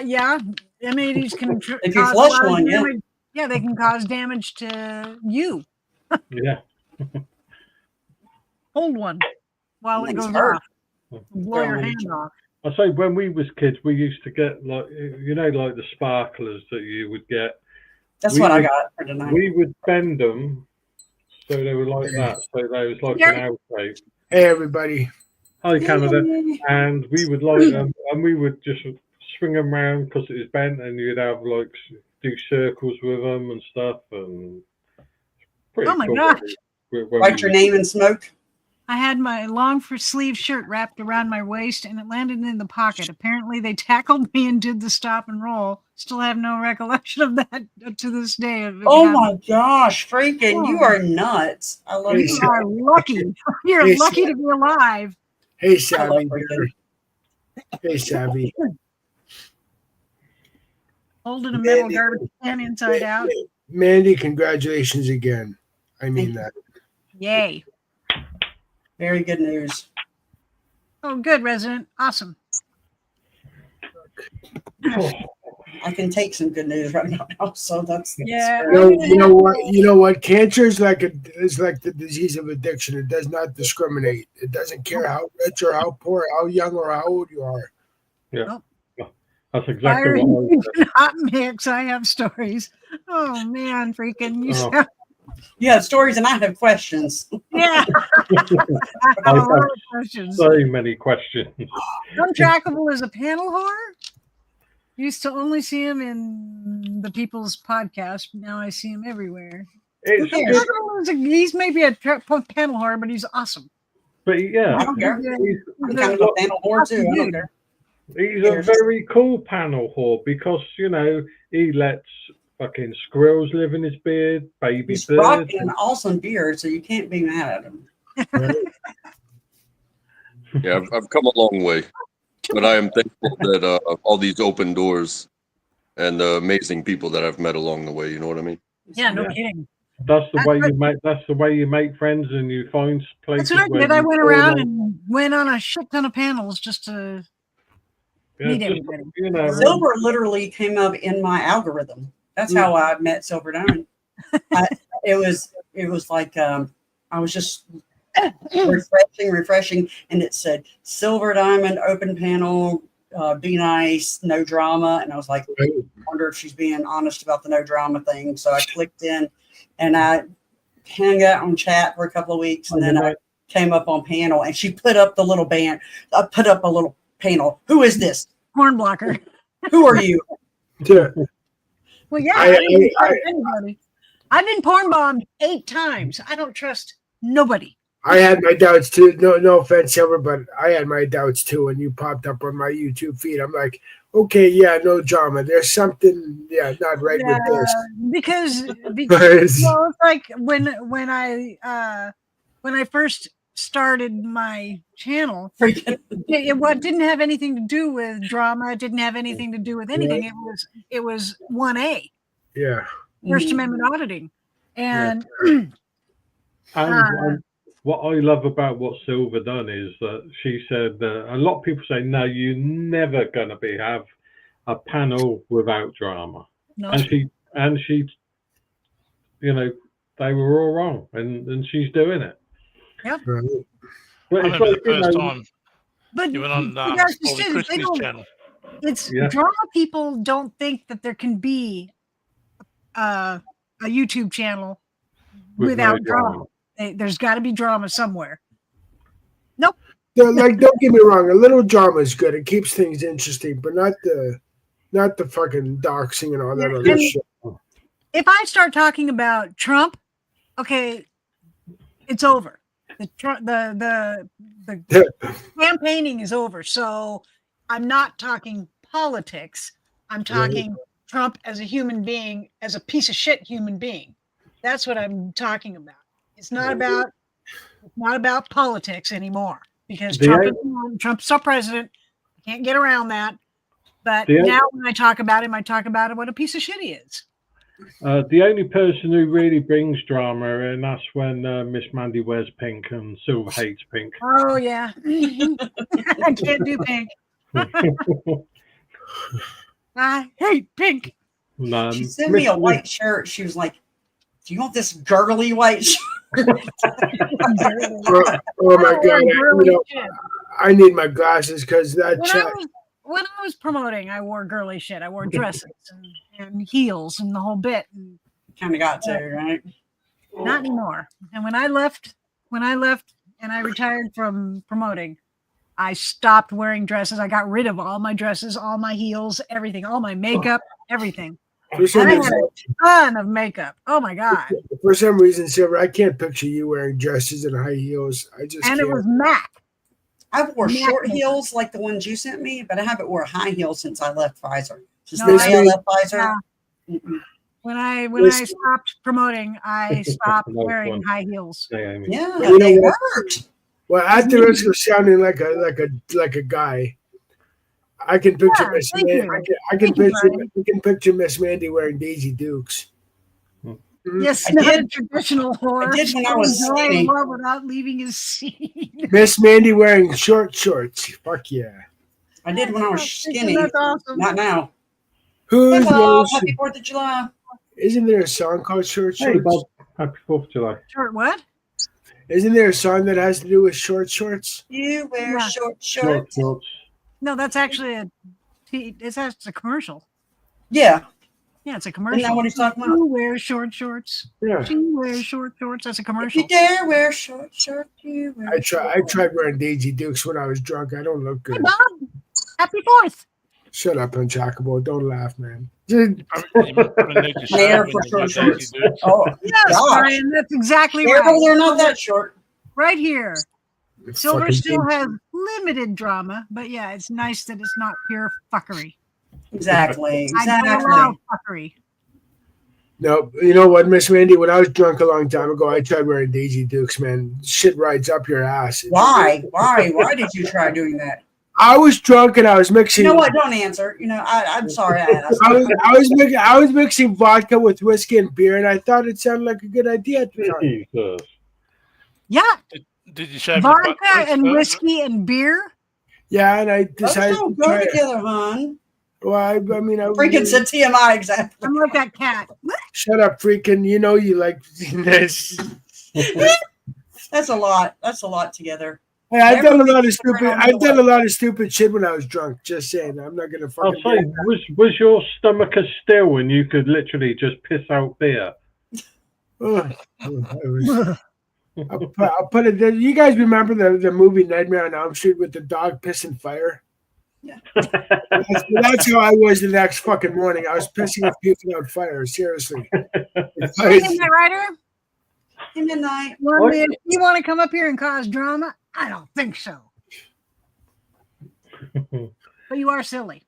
Yeah, M80s can If you cause a flush lot of one, yeah. damage. Yeah, they can cause damage to you. Yeah. Hold one while it Things goes hurt. off. Blow your hand off. I say when we was kids, we used to get like the sparklers that you would get. That's We what I would- got for tonight. We would bend them so they were like that. So they was like an L shape. Hey, everybody. Hi, Canada. Yay. And we would light them, and we would just swing them around because it was bent, and you'd have like do circles with them and stuff, and pretty Oh my cool. gosh. When Write we- your name in smoke. I had my long sleeve shirt wrapped around my waist and it landed in the pocket. Apparently, they tackled me and did the stop and roll. Still have no recollection of that to this day. Of it Oh happening. my gosh, freaking, you are nuts. I love Hey, you. You are lucky. You're Hey, lucky to be alive. Hey, I love Savvy. freaking. Hey, Savvy. Holding a metal Mandy. garbage can inside out. Mandy, congratulations again. I mean that. Yay. Very good news. Oh, good, resident. Awesome. I can take some good news right now. So that's Yeah. You know what? You know what? Cancer is like the disease of addiction. It does not discriminate. It doesn't care how rich or how poor, how young or how old you are. That's exactly Fire what I was saying. hot mix. I have stories. Oh man, freaking you Oh. sound You have stories and I have questions. yeah. I have a lot of questions. So many questions. Untrackable is a panel horror. Used to only see him in the People's Podcast. Now I see him everywhere. It's cares? good, Untrackable is he's maybe a panel horror, but he's awesome. but I yeah, don't care. he's, I'm kind of a panel whore too. I don't care. he's a very cool panel whore because he lets fucking squirrels live in his beard, baby He's birds. rocking an awesome beard, so you can't be mad at him. Yeah, I've come a long way, but I am thankful that all these open doors and the amazing people that I've met along the way. You know what I mean? Yeah, no Yeah. kidding. That's the way you make. That's the way you make friends, and you find places. That's what I where did. I you went feel around like- and went on a shit ton of panels just to yeah, meet just, everybody. Silver literally came up in my algorithm. That's how I met Silver Diamond. It was like I was just refreshing, and it said Silver Diamond open panel be nice, no drama. And I was like, Right. wonder if she's being honest about the no drama thing. So I clicked in and I hung out on chat for a couple of weeks. And then I came up on panel and she put up the little band. I put up a little panel. Who is this? Horn blocker. Who are you? Yeah. Well, yeah, I- I didn't I- trust anybody. I've been porn bombed 8 times. I don't trust nobody. I had my doubts too. No offense, Silver, but I had my doubts too when you popped up on my YouTube feed. I'm like, okay, yeah, no drama. There's something, not right with this. Because Because- well, it's like when I first started my channel, Freaking it didn't have anything to do with drama. It didn't have anything to do with anything. It was 1A, Yeah. First Amendment auditing, and And what I love about what Silver done is that she said that a lot of people say, no, you're never going to have a panel without drama. no, And she, you know, they were all wrong, and she's doing it. Right. But I it's remember like, the you first know, time but you went on you guys Paulie just did- they Crispy's don't- channel. it's Yeah. drama. People don't think that there can be a YouTube channel with no without drama. There's got to be drama somewhere. Like, don't get me wrong, a little drama is good. It keeps things interesting, but not the fucking doxing and all that Yeah, other and- shit. If I start talking about Trump, okay, it's over. The campaigning is over. So I'm not talking politics. I'm talking Trump as a human being, as a piece of shit human being. That's what I'm talking about. It's not about politics anymore because Trump's our president. Can't get around that. But now when I talk about him, I talk about what a piece of shit he is. The only person who really brings drama, and that's when Miss Mandy wears pink and Silver hates pink. Oh yeah. I can't do pink. I hate pink. She sent me a white shirt. She was like, do you want this girly white shirt? Oh my god! I need my glasses because that chat. When I was promoting, I wore girly shit. I wore dresses and heels and the whole bit. And Kind of got to, right? not anymore. And when I left and I retired from promoting, I stopped wearing dresses. I got rid of all my dresses, all my heels, everything, all my makeup, everything. For some I had reason, a ton of makeup. Oh my god! Silver, I can't picture you wearing dresses and high heels. I just And can't. it was MAC. I wore Mac short makeup. heels like the ones you sent me, but I haven't wore high heels since I left Pfizer. Since No, the day I left Pfizer. Mm-mm. When I Listen. stopped promoting, I stopped Nice wearing one. high heels. Naomi. Yeah, You know they what? worked. Well, at the risk of sounding like a guy, I can picture Yeah, Miss thank Mandy. you. I can Thank you, picture. Brian. I can picture Miss Mandy wearing Daisy Dukes. Yes, I not a did- traditional horror. did when I was Enjoying skinny. love without leaving his seat. Miss Mandy wearing short shorts. Fuck yeah. I did when I was skinny. That's awesome. Not now. Who's Hello, those? happy 4th of July. Isn't there a song called Short Hey, Shorts? Bob. Happy 4th of July. Short what? Isn't there a song that has to do with short shorts? You wear Yeah. short Short shorts. shorts. No, that's actually it's a commercial. Yeah. Yeah, it's a Isn't commercial. that what he's talking about? Who wears short shorts? Yeah. She wears short shorts. That's a If commercial. you dare wear short shorts, you wear I tried wearing Daisy Dukes when I was drunk. I don't look Hey, good. Bob. Happy 4th. Shut up, Unchockable. Don't laugh, man. You need to show Mayor up for in your short Daisy shorts. Dukes. Oh, Yes, gosh. Brian, that's exactly Careful, right. they're not that short. Right here. Silver Fucking still thing. has limited drama, but yeah, it's nice that it's not pure fuckery. Exactly. I don't Exactly. allow fuckery. No, you know what, Miss Mandy? When I was drunk a long time ago, I tried wearing Daisy Dukes, man. Shit rides up your ass. Why? Why did you try doing that? I was drunk and I was mixing. You know what? Don't answer. You know, I'm sorry I asked. I was mixing vodka with whiskey and beer, and I thought it sounded like a good idea at the time. Jesus. Yeah, Did you shave your butt vodka cheeks and first? whiskey and beer. Yeah, and I Those decided don't to go try it. together, hon. Well, I mean, I Freaking said TMI exactly. I'm like that cat. shut up, freaking. You know you like this. That's a lot. That's a lot together. Hey, I've done a lot of Everything's stupid. around I've the done a lot of stupid shit when I was drunk. Just saying, I'm not gonna I'll fucking. say, was your stomach a still and you could literally just piss out beer? I'll put it there. You guys remember the movie Nightmare on Elm Street with the dog pissing fire? That's how I was the next fucking morning. I was pissing and puking out fire. Seriously. Midnight Rider, Midnight. you want to come up here and cause drama? I don't think so. But you are silly.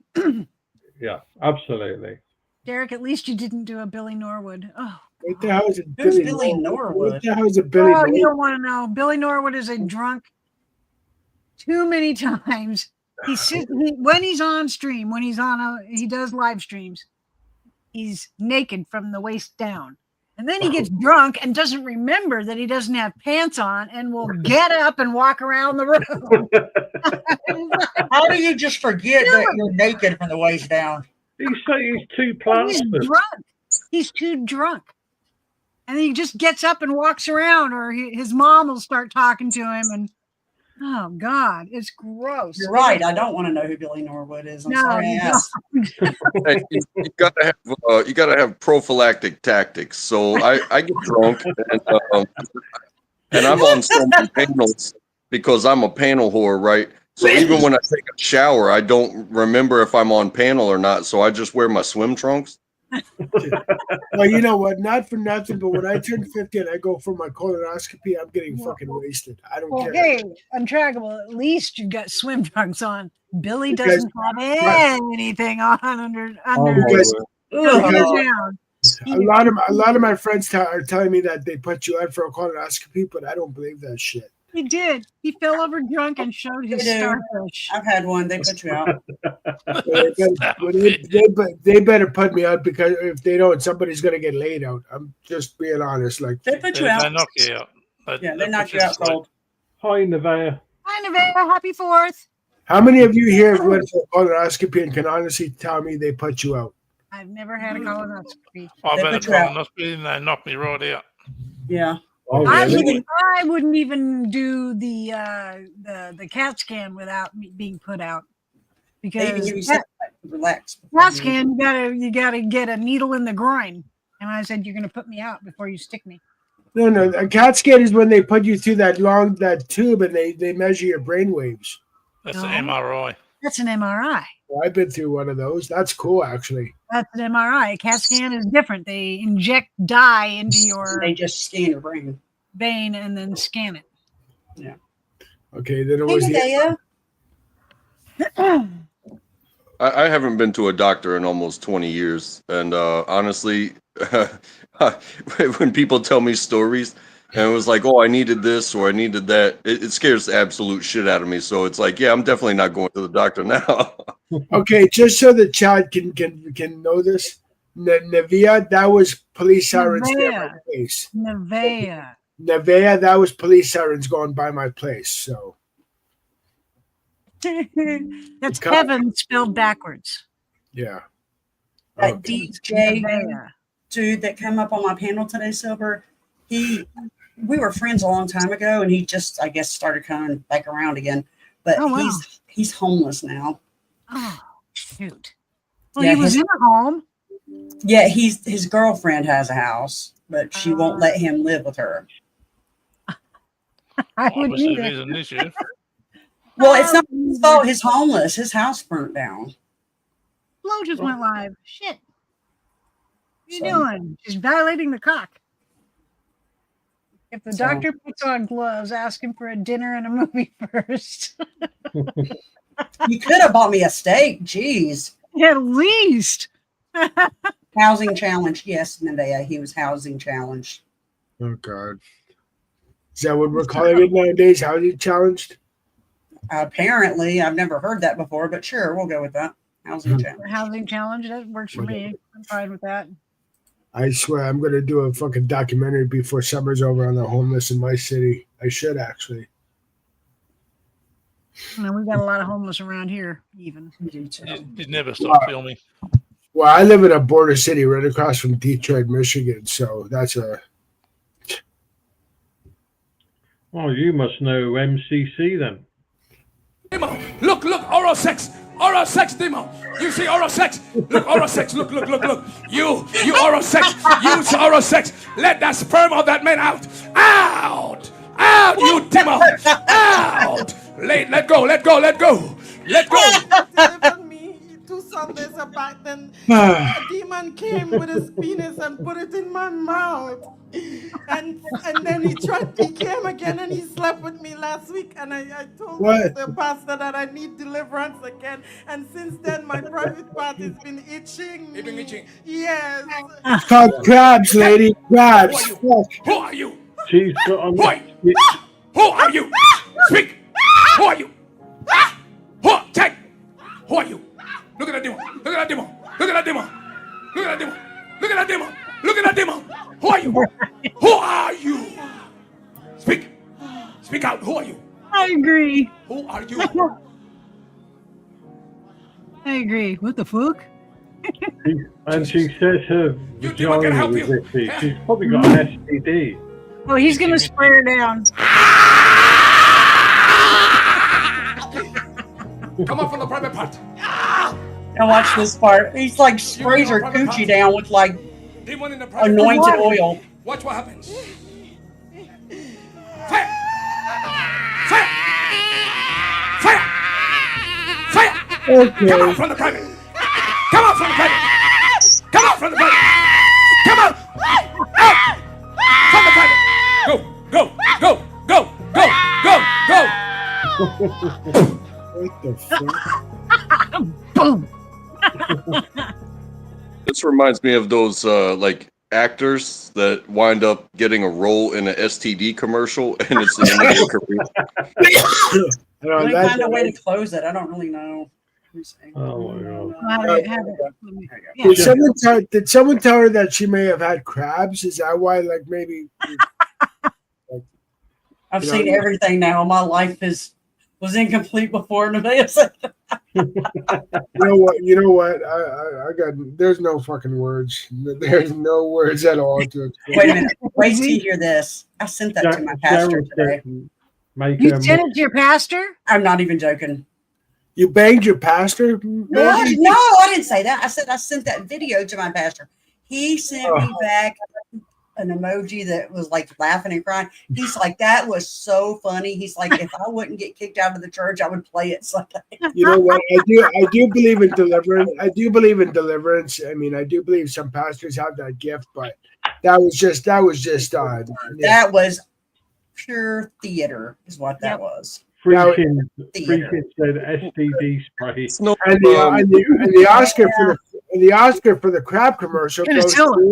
Yeah, absolutely. Derek, at least you didn't do a Billy Norwood. Oh, What the hell is it? Who's Billy Norwood? What the hell is it, Billy oh, Norwood? you don't want to know. Billy Norwood is a drunk too many times. When he's on stream, when he does live streams, he's naked from the waist down. And then he gets drunk and doesn't remember that he doesn't have pants on and will get up and walk around the room. How do you just forget that you're naked from the waist down? He's too He's plastered. drunk. He's too drunk. And he just gets up and walks around, or his mom will start talking to him. And oh, God, it's gross. You're right. I don't want to know who Billy Norwood is. I'm sorry I you asked. Hey, you gotta have prophylactic tactics. So I get drunk and I'm on so many panels because I'm a panel whore, right? So even when I take a shower, I don't remember if I'm on panel or not. So I just wear my swim trunks. Well, you know what? Not for nothing, but when I turn 50 and I go for my colonoscopy, I'm getting fucking wasted. I don't care. Hey, Untrackable, at least you've got swim trunks on. Billy Because- doesn't have anything on under Because- down. A lot of my friends are telling me that they put you out for a colonoscopy, but I don't believe that shit. He did. He fell over drunk and showed his They do. starfish. I've had one. They put you out. They better put me out, because if they don't, somebody's gonna get laid out. I'm just being honest. Like, They put you They out. knock you out. Yeah, they knock you out cold. Hi, Nevaeh. Hi, Nevada. Happy 4th. how many of you here went for a colonoscopy and can honestly tell me they put you out? I've never had a colonoscopy. I've They had a put you out. colonoscopy and they knocked me right out. Yeah. Oh, I really? wouldn't even do the CAT scan without me being put out, They even because give you something to relax. CAT scan you gotta get a needle in the groin, and I said you're gonna put me out before you stick me. No. A CAT scan is when they put you through that tube and they measure your brain waves. That's No. an MRI. That's an MRI. Well, I've been through one of those. That's cool, actually. That's an MRI. CAT scan is different. They inject dye into your They just scan your brain. vein and then scan it. Okay, then it Hey, was the Medea. I haven't been to a doctor in almost 20 years. And honestly, when people tell me stories and it was like, oh, I needed this or I needed that, it scares the absolute shit out of me. So it's like, yeah, I'm definitely not going to the doctor now. Okay, just so the chat can know this, Nevea, that was police sirens near my Nevea. place. Nevea. Nevea, that was police sirens going by my place. So That's Come- heaven spelled backwards. yeah. That Okay. DJ Nevea. dude that came up on my panel today, Silver, we were friends a long time ago, and he just, I guess, started coming back around again. But Oh, wow. he's homeless now. Oh, shoot. Well, Yeah, he was his- in a home. Yeah, his girlfriend has a house, but she won't Ah. let him live with her. I would Obviously, either. there's an issue. Well, it's not his fault. He's homeless. His house burnt down. Flo just went live. Shit. What are you So- doing? She's violating the cock. If the So- doctor puts on gloves, ask him for a dinner and a movie first. You could have bought me a steak. Jeez. At least. Housing challenge. Yes, Nevaeh, he was housing challenged. Oh God. Is that what we're calling it nowadays? Housing challenged? Apparently, I've never heard that before, but sure, we'll go with that. Housing challenge. Housing challenge. That works for me. I'm fine with that. I swear I'm gonna do a fucking documentary before summer's over on the homeless in my city. I should actually. And we got a lot of homeless around here, even. We do too. You'd never stop filming. Well, I live in a border city right across from Detroit, Michigan, so that's a Oh, you must know MCC then. Demo. Look, oral sex, demo. You see oral sex? Look, oral sex. Look. You oral sex. Use oral sex. Let that sperm of that man out. Out, you demo. Out. Let go. Delivered me 2 Sundays back. Then a demon came with his penis and put it in my mouth. And then he came again and he slept with me last week. And I told What? the pastor that I need deliverance again. And since then, my private part has been itching. It's been itching? Yes. It's called crabs, lady. Crabs. Fuck. Who are you? She's got on. Who are you? Speak. Who are you? Check. Who are you? Look at that demon. Look at that demon. Who are you? Who are you? Speak out. Who are you? I agree. Who are you? I agree. What the fuck? And she says her You demon can vagina help was you. itchy. She's probably got an STD. Oh, he's gonna spray her down. Come up from the private part. Now watch this part. He's like sprays her coochie down with like Demon in the private anointed part. oil. Watch what happens. Fire! Fire! Fire! Fire! Okay. Come out from the private. Come out from the private. Come out from the private. Come out. Out from the private. Go. What the fuck? Boom. This reminds me of those like actors that wind up getting a role in an STD commercial, and it's the end of their career. Let me find a way to close it. I don't really know. Oh my God. Did someone tell her that she may have had crabs? Is that why, like, maybe? I've seen everything now. My life was incomplete before today. You know what? I got. There's no fucking words. There's no words at all to explain. Wait a minute. Wait till you hear this. I sent that to my pastor today. You sent it to your pastor? I'm not even joking. You banged your pastor? No, I didn't say that. I said I sent that video to my pastor. He sent me back an emoji that was like laughing and crying. He's like, that was so funny. He's like, if I wouldn't get kicked out of the church, I would play it Sunday. You know what? I do believe in deliverance. I do believe in deliverance. I mean, I do believe some pastors have that gift, but that was just That was pure theater, is what that was. Freaking said STD spray. No, and the Oscar for the Oscar for the crab commercial goes to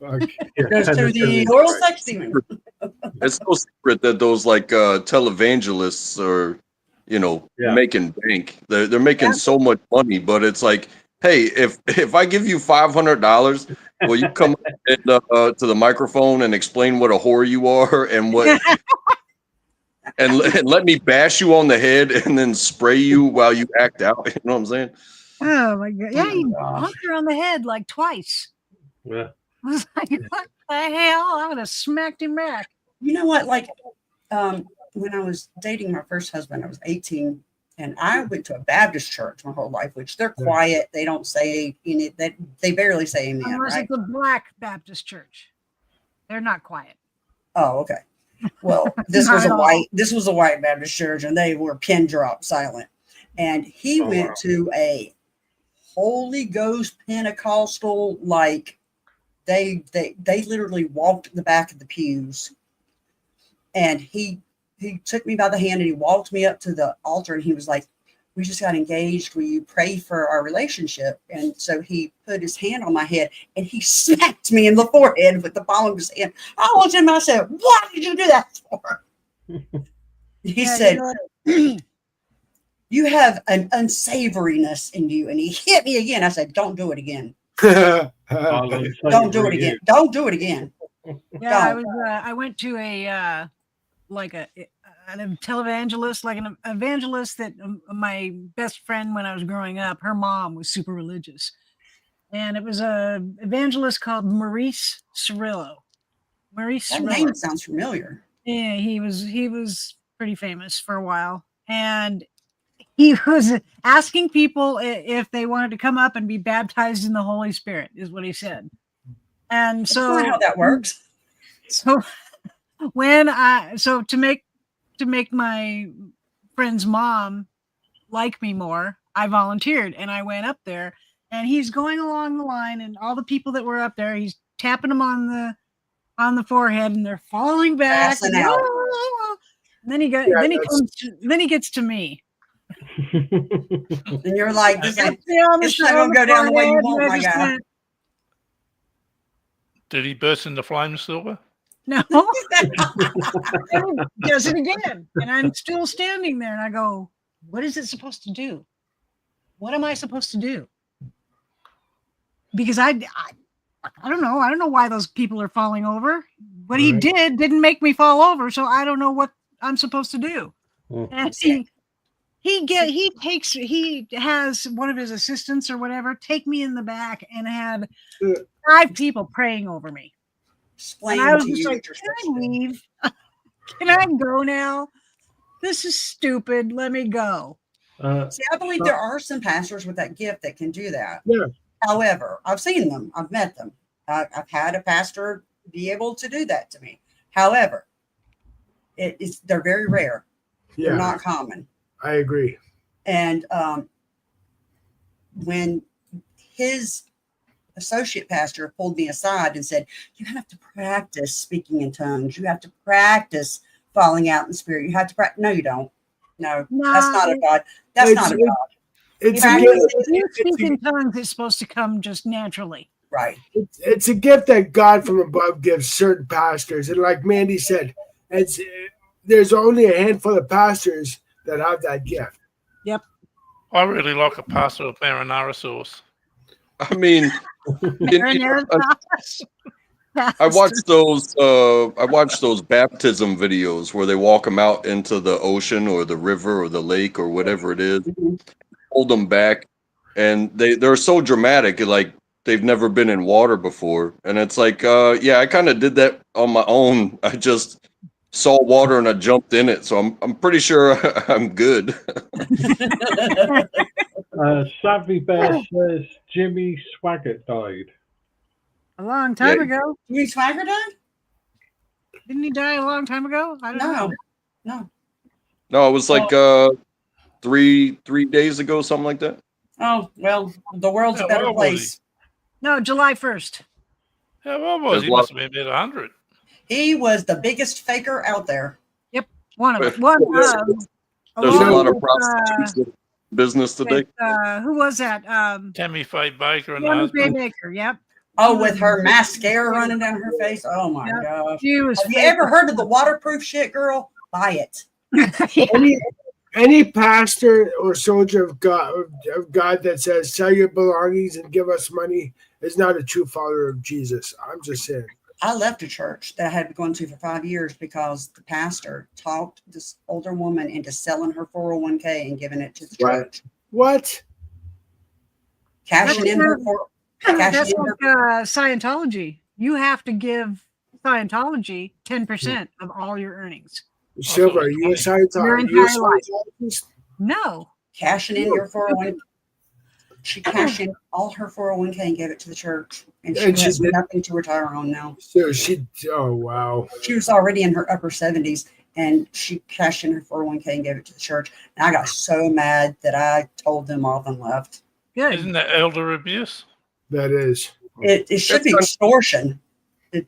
Goes to the oral sex demon. It's no secret that those like televangelists are, making bank. They're making so much money, but it's like, hey, if I give you $500, will you come to the microphone and explain what a whore you are and what? And let me bash you on the head and then spray you while you act out. You know what I'm saying? Oh my God! Yeah, you bumped her on the head like twice. Yeah. I was like, what the hell? I would have smacked him back. You know what? Like, when I was dating my first husband, I was 18, and I went to a Baptist church my whole life, which they're quiet. They don't say that. They barely say amen. Unless it's a black Baptist church, they're not quiet. Oh, okay. Well, this was a white Baptist church, and they were pin drop silent. And he went to a Holy Ghost Pentecostal, like they literally walked the back of the pews, and he took me by the hand and he walked me up to the altar, and he was like, we just got engaged. Will you pray for our relationship? And so he put his hand on my head and he smacked me in the forehead with the palm of his hand. I looked at him and I said, what did you do that for? He said, you have an unsavoriness in you. And he hit me again. I said, don't do it again. Don't do it again. Don't do it again. Yeah, I went to an televangelist, like an evangelist that my best friend when I was growing up, her mom was super religious. And it was a evangelist called Maurice Cirillo. Maurice That Rilla. name sounds familiar. Yeah, he was pretty famous for a while, and he was asking people if they wanted to come up and be baptized in the Holy Spirit, is what he said. And That's so not how that works. So to make my friend's mom like me more, I volunteered and I went up there, and he's going along the line, and all the people that were up there, he's tapping them on the forehead, and they're falling back. Passing out. And then he gets to me. And you're like, It's it's not gonna go down the way you want, my guy. Did he burst into flames, Silver? No. And he does it again. And I'm still standing there, and I go, what is it supposed to do? What am I supposed to do? Because I don't know. I don't know why those people are falling over. What he did didn't make me fall over, so I don't know what I'm supposed to do. And he has one of his assistants or whatever take me in the back and had 5 people praying over me. Explain And I was to just you like, what you're can supposed I to do. leave? Can I go now? This is stupid. Let me go. See, I believe there are some pastors with that gift that can do that. Yeah. However, I've seen them. I've met them. I've had a pastor be able to do that to me. However, they're very rare. Yeah, They're not common. I agree. And when his associate pastor pulled me aside and said, you have to practice speaking in tongues. You have to practice falling out in the spirit. You have to practice. No, you don't. No, that's not a God. That's not a God. It's If a you gift. speak in tongues, it's supposed to come just naturally. Right. It's a gift that God from above gives certain pastors, and like Mandy said, there's only a handful of pastors that have that gift. Yep. I really like a pastor of marinara sauce. I mean, Marinara sauce. I watched those baptism videos where they walk them out into the ocean or the river or the lake or whatever it is, hold them back, and they're so dramatic, like they've never been in water before. And it's like, yeah, I kind of did that on my own. I just saw water and I jumped in it, so I'm pretty sure I'm good. Savvy Bear says Jimmy Swaggart died. A long time Yeah. ago. Jimmy Swagger died? Didn't he die a long time ago? I don't know. No. No, it was like 3 days ago, something like that. Oh, well, the world's Yeah, a better where was place. No, July 1st. Yeah, well, was he? There's Must have been about 100. He was the biggest faker out there. One of There's a along lot of with, prostitutes in business today. who was that? Tammy Faye Baker and Tammy her Faye husband. Baker. Yep. Oh, with her mascara running down her face. Oh my Yep. gosh. She was. Have you ever heard of the waterproof shit, girl? Buy it. Any pastor or soldier of God that says sell your belongings and give us money is not a true follower of Jesus. I'm just saying. I left a church that I had been going to for 5 years because the pastor talked this older woman into selling her 401k and giving it to the What? church. What? Cashing in her That's cashing in like her Scientology. You have to give Scientology 10% of all your earnings. Silver, are you a Your entire life. Scientologist? No. cashing in your 401k. She cashed in all her 401k and gave it to the church. And she And she has did- nothing to retire on now. So oh wow. She was already in her upper 70s and she cashed in her 401k and gave it to the church. And I got so mad that I told them off and left. Good. Isn't that elder abuse? That is. It should be That's extortion.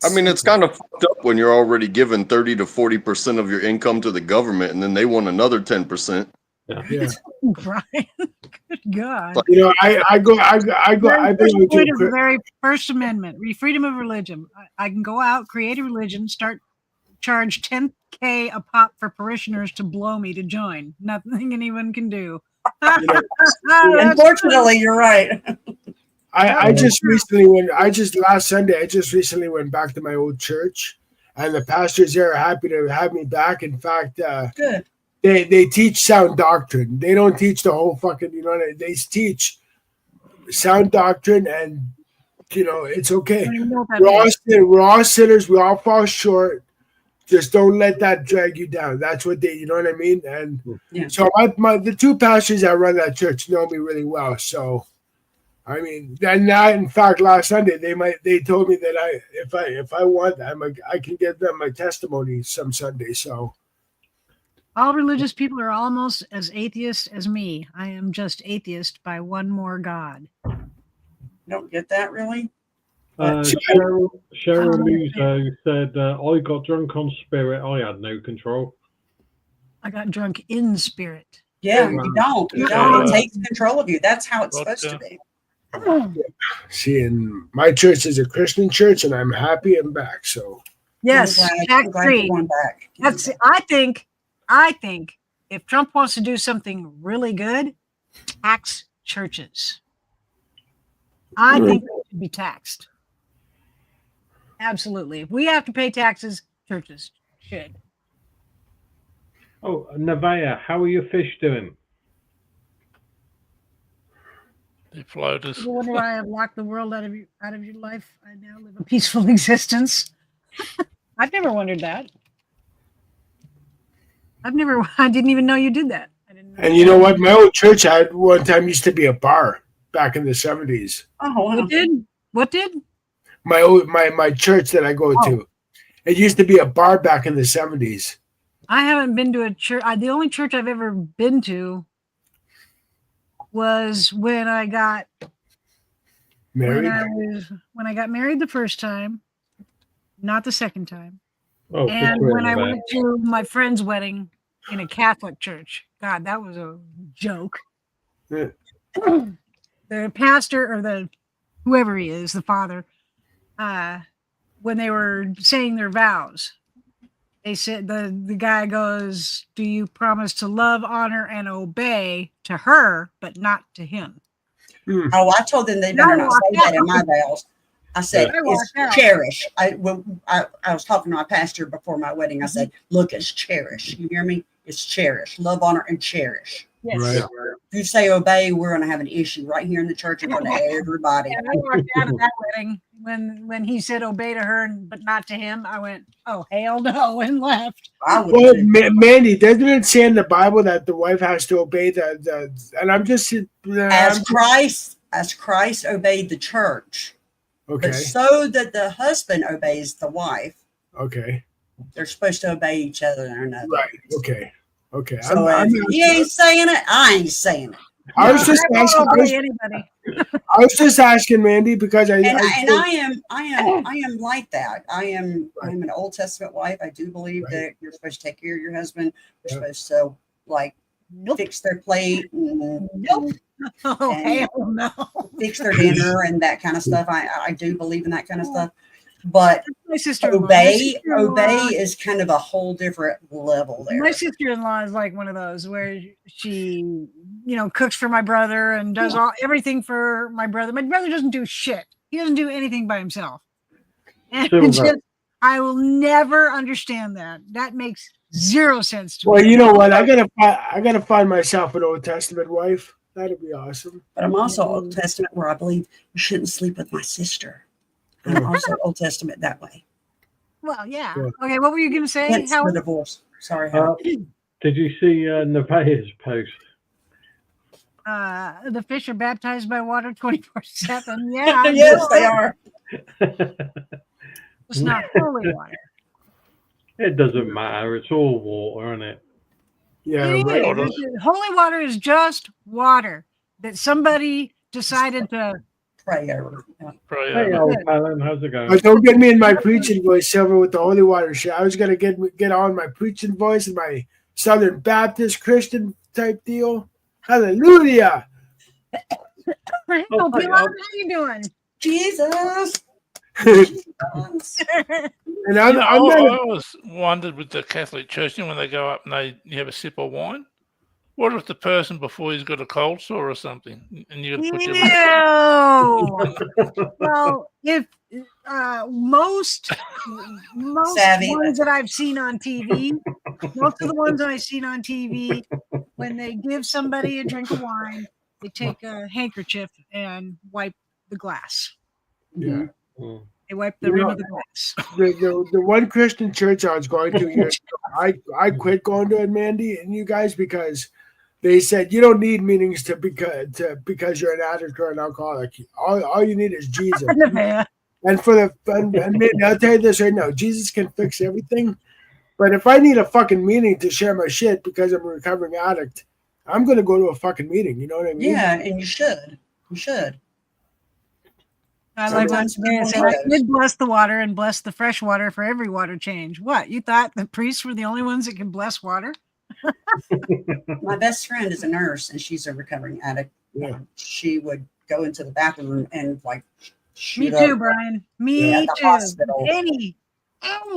I mean, it's kind of fucked up when you're already giving 30 to 40% of your income to the government, and then they want another 10%. Yeah. Brian. Good God. You know, I belong Point to of the very First Amendment, freedom of religion. I can go out, create a religion, charge $10K a pop for parishioners to blow me to join. Nothing anyone can do. Unfortunately, you're right. Last Sunday I just recently went back to my old church, and the pastors there are happy to have me back. In fact, Good. they teach sound doctrine. They don't teach the whole fucking, they teach sound doctrine and it's okay. I don't even know what that We're all, means. we're all sinners. We all fall short. Just don't let that drag you down. That's what you know what I mean? And Yeah. so the two pastors that run that church know me really well. So, I mean, and that, in fact, last Sunday they told me that if I want, I can give them my testimony some Sunday. So All religious people are almost as atheist as me. I am just atheist by one more God. Don't get that really. Cheryl Muso said, I got drunk on spirit. I had no control. I got drunk in spirit. Yeah, you don't. You don't. It takes control of you. That's how it's supposed to be. see, and my church is a Christian church, and I'm happy I'm back. So Yes, I'm tax glad free. you're going back. That's. I think if Trump wants to do something really good, tax churches. I think they should be taxed. Absolutely. If we have to pay taxes, churches should. Oh, Nevaeh, how are your fish doing? They floaters. You wonder why I've locked the world out of your life. I now live a peaceful existence. I've never wondered that. I didn't even know you did that. I didn't know and you know what? My old church at one time used to be a bar back in the 70s. Oh, wow. What did? My church that I go to. It used to be a bar back in the 70s. I haven't been to a church. The only church I've ever been to was when I got Married? when I got married the first time, not the second time. Oh, And good when I Nevaeh. went to my friend's wedding in a Catholic church. God, that was a joke. Yeah. The pastor or whoever he is, the father, when they were saying their vows, they said the guy goes, "Do you promise to love, honor, and obey to her, but not to him?" Oh, I told them they better not say that in my vows. I said, it's cherish. I was talking to my pastor before my wedding. I said, look, it's cherish. You hear me? It's cherish. Love, honor, and cherish. Yes. Right. If you say obey, we're going to have an issue right here in the church in front of everybody. And I walked out of that wedding when he said obey to her but not to him. I went, oh hell no, and left. Well, Mandy, doesn't it say in the Bible that the wife has to obey the and I'm just as Christ obeyed the church, okay, but so that the husband obeys the wife. Okay, they're supposed to obey each other and another. Right. Okay. So if he ain't saying it, I ain't saying it. I was just asking. I was just asking Mandy because I am like that. I'm an Old Testament wife. I do believe that you're supposed to take care of your husband. You're supposed to fix their plate. Nope. Oh, hell no. Fix their dinner and that kind of stuff. I do believe in that kind of stuff. But my sister obey is kind of a whole different level there. My sister-in-law is like one of those where she, cooks for my brother and does everything for my brother. My brother doesn't do shit. He doesn't do anything by himself. And I will never understand that. That makes zero sense to me. Well, you know what? I gotta find myself an Old Testament wife. That'd be awesome. But I'm also Old Testament where I believe you shouldn't sleep with my sister. I'm also Old Testament that way. Well, yeah. Okay, what were you going to say? Hence the divorce. Sorry. Did you see Nevaeh's post? The fish are baptized by water 24/7. Yeah. Yes, they are. It's not holy water. It doesn't matter. It's all water, isn't it? Yeah. Right. Holy water is just water that somebody decided to pray over. Hey, old Helen, how's it going? But don't get me in my preaching voice, Silver, with the holy water shit. I was gonna get on my preaching voice and my Southern Baptist Christian type deal. Hallelujah. Hey, how you doing? Jesus. And I always wondered with the Catholic Church, when they go up and you have a sip of wine, what if the person before he's got a cold sore or something, and you got to put your Well, if most ones that I've seen on TV, most of the ones I've seen on TV, when they give somebody a drink of wine, they take a handkerchief and wipe the glass. Yeah. Mm. They wipe the You rim know- of the glass. The one Christian church I was going to years ago, I quit going to it, Mandy, and you guys, because they said you don't need meetings because you're an addict or an alcoholic. All you need is Jesus. Yeah. And Mandy, I'll tell you this right now: Jesus can fix everything. But if I need a fucking meeting to share my shit because I'm a recovering addict, I'm gonna go to a fucking meeting. You know what I mean? Yeah, and you should. You should. I like what Sometimes Mary people said. need I those. did bless the water and bless the fresh water for every water change. What, you thought the priests were the only ones that can bless water? My best friend is a nurse, and she's a recovering addict. Yeah. She would go into the bathroom and like Me shoot too, up. Brian. Yeah, Me at the too. hospital. Any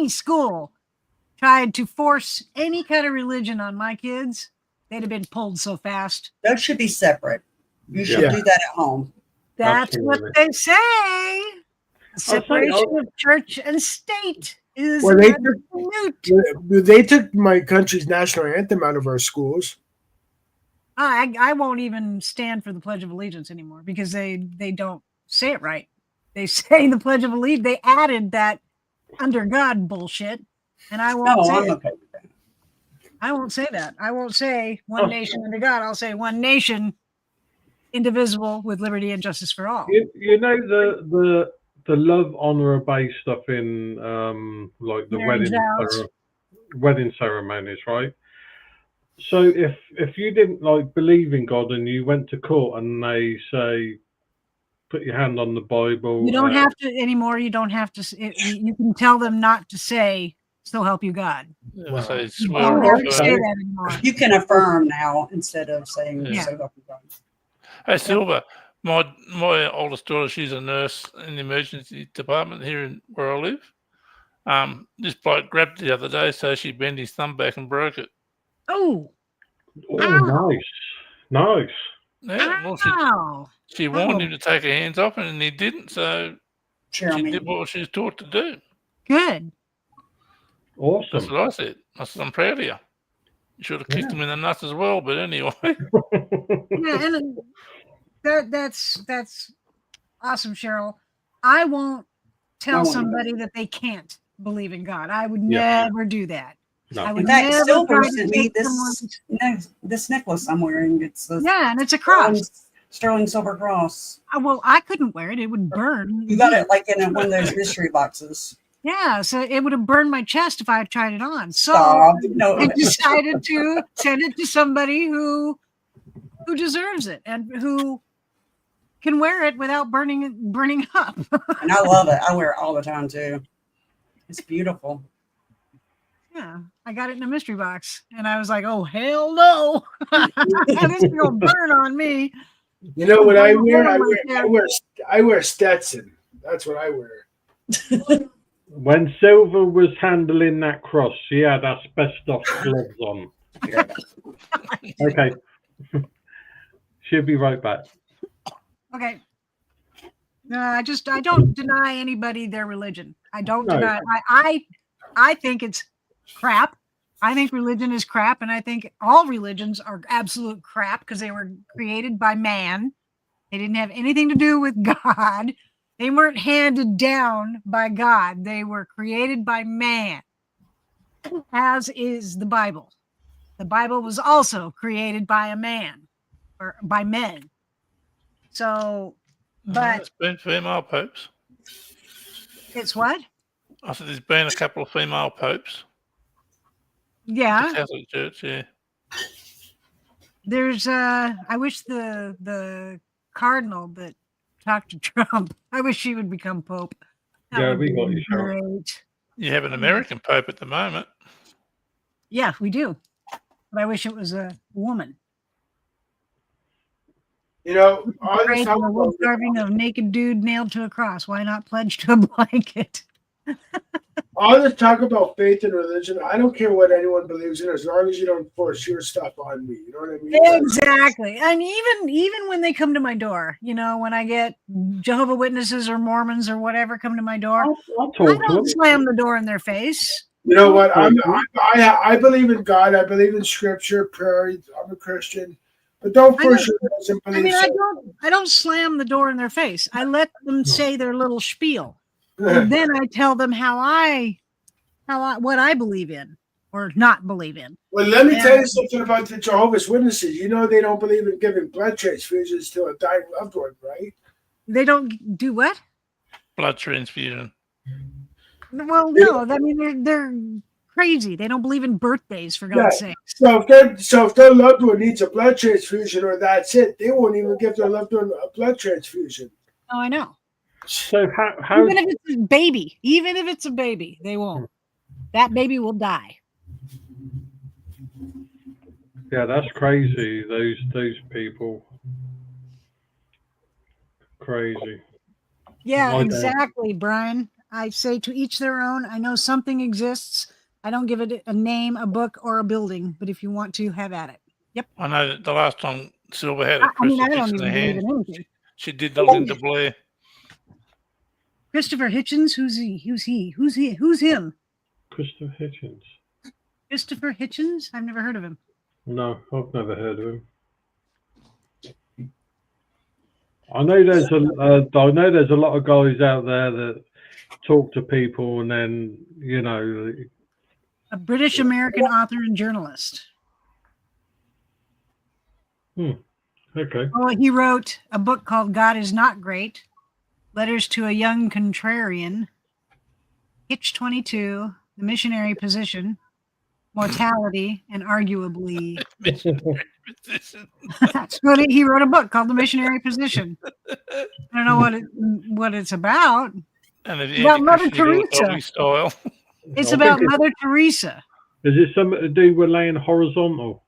school tried to force any kind of religion on my kids, they'd have been pulled so fast. Those should be separate. You should Yeah. do that at home. That's Absolutely. what they say. The separation of church and state is Well, they absolute. They took my country's national anthem out of our schools. I won't even stand for the Pledge of Allegiance anymore because they don't say it right. They say the Pledge of Allegiance. They added that under God bullshit, and I won't No, say I'm it. okay with that. I won't say that. I won't say one nation under God. I'll say one nation, indivisible, with liberty and justice for all. You know the love, honor, obey stuff in like the Marriage vows. wedding ceremonies, right? So if you didn't like believe in God and you went to court and they say put your hand on the Bible, You don't have to anymore. You don't have to. You can tell them not to say, "So help you God." Yeah, so it's You swear don't off, have to say that anymore. You can affirm now instead of saying Yeah. so help you God. Hey, Silver, my oldest daughter, she's a nurse in the emergency department here in where I live. This bloke grabbed it the other day, so she bent his thumb back and broke it. Oh, Oh, nice. Yeah, well, wow. she warned him to take her hands off it, and he didn't. So Cheryl, she me. did what she was taught to do. Good. That's Awesome. what I said. I said, I'm proud of you. You should have kicked him in the nuts as well, but anyway. Yeah, and that's awesome, Cheryl. I won't tell won't somebody that they can't believe in God. I would Yeah. never do that. No. I would In fact, never Silver try to sent me take someone's- this necklace I'm wearing. It's the Yeah, and it's a cross. Sterling Silver Cross. Well, I couldn't wear it. It would burn. You got it like in one of those mystery boxes. Yeah, so it would have burned my chest if I had tried it on. So Stop. No. I decided to send it to somebody who deserves it and who can wear it without burning up. And I love it. I wear it all the time too. It's beautiful. Yeah, I got it in a mystery box, and I was like, "Oh hell no, this is gonna burn on me." You know what I wear? I wear Stetson. That's what I wear. When Silver was handling that cross, she had asbestos gloves on. Okay. She'll be right back. Okay. I don't deny anybody their religion. I don't No. deny. I think it's crap. I think religion is crap, and I think all religions are absolute crap because they were created by man. They didn't have anything to do with God. They weren't handed down by God. They were created by man, as is the Bible. The Bible was also created by a man or by men. So, but There's been female popes. it's what? I said there's been a couple of female popes. Yeah. The Catholic Church, yeah. There's I wish the cardinal that talked to Trump, I wish she would become pope. That Yeah, would we be got you, Cheryl. great. You have an American pope at the moment. Yeah, we do. But I wish it was a woman. You know, all this Great, time a wood carving of naked dude nailed to a cross. Why not pledge to a blanket? all this talk about faith and religion, I don't care what anyone believes in, as long as you don't force your stuff on me. You know what I mean? Exactly. And even when they come to my door, you know, when I get Jehovah's Witnesses or Mormons or whatever come to my door, I'll I talk to don't them. slam the door in their face. You know what? I believe in God. I believe in Scripture, prayer. I'm a Christian, But don't I force know. your doesn't I believe mean, something. I don't slam the door in their face. I let them say their little spiel. Yeah. And then I tell them what I believe in or not believe in. Well, let me Yeah. tell you something about the Jehovah's Witnesses. You know they don't believe in giving blood transfusions to a dying loved one, right? They don't do what? Blood transfusion. Well, no. I mean, they're crazy. They don't believe in birthdays, for God's sake. So if their loved one needs a blood transfusion or that's it, they won't even give their loved one a blood transfusion. Oh, I know. So how Even if it's a baby, they won't. That baby will die. yeah, that's crazy. Those people, crazy. Yeah, I don't. exactly, Brian. I say to each their own. I know something exists. I don't give it a name, a book, or a building, but if you want to, have at it. I know that the last time Silver had a I mean, I crucifix don't in even her believe hand, in anything. she did the Linda Blair. Christopher Hitchens, who's he? Who's him? Christopher Hitchens. Christopher Hitchens? I've never heard of him. No, I've never heard of him. I know there's a lot of guys out there that talk to people and then A British American author and journalist. okay. Oh, he wrote a book called God is Not Great, Letters to a Young Contrarian, Hitch 22, The Missionary Position, Mortality, and Arguably. That's what he wrote a book called The Missionary Position. I don't know what it's about. And if About Mother anti-Christian Teresa. doggy style. It's I about think Mother Teresa. Is it something to do with laying horizontal?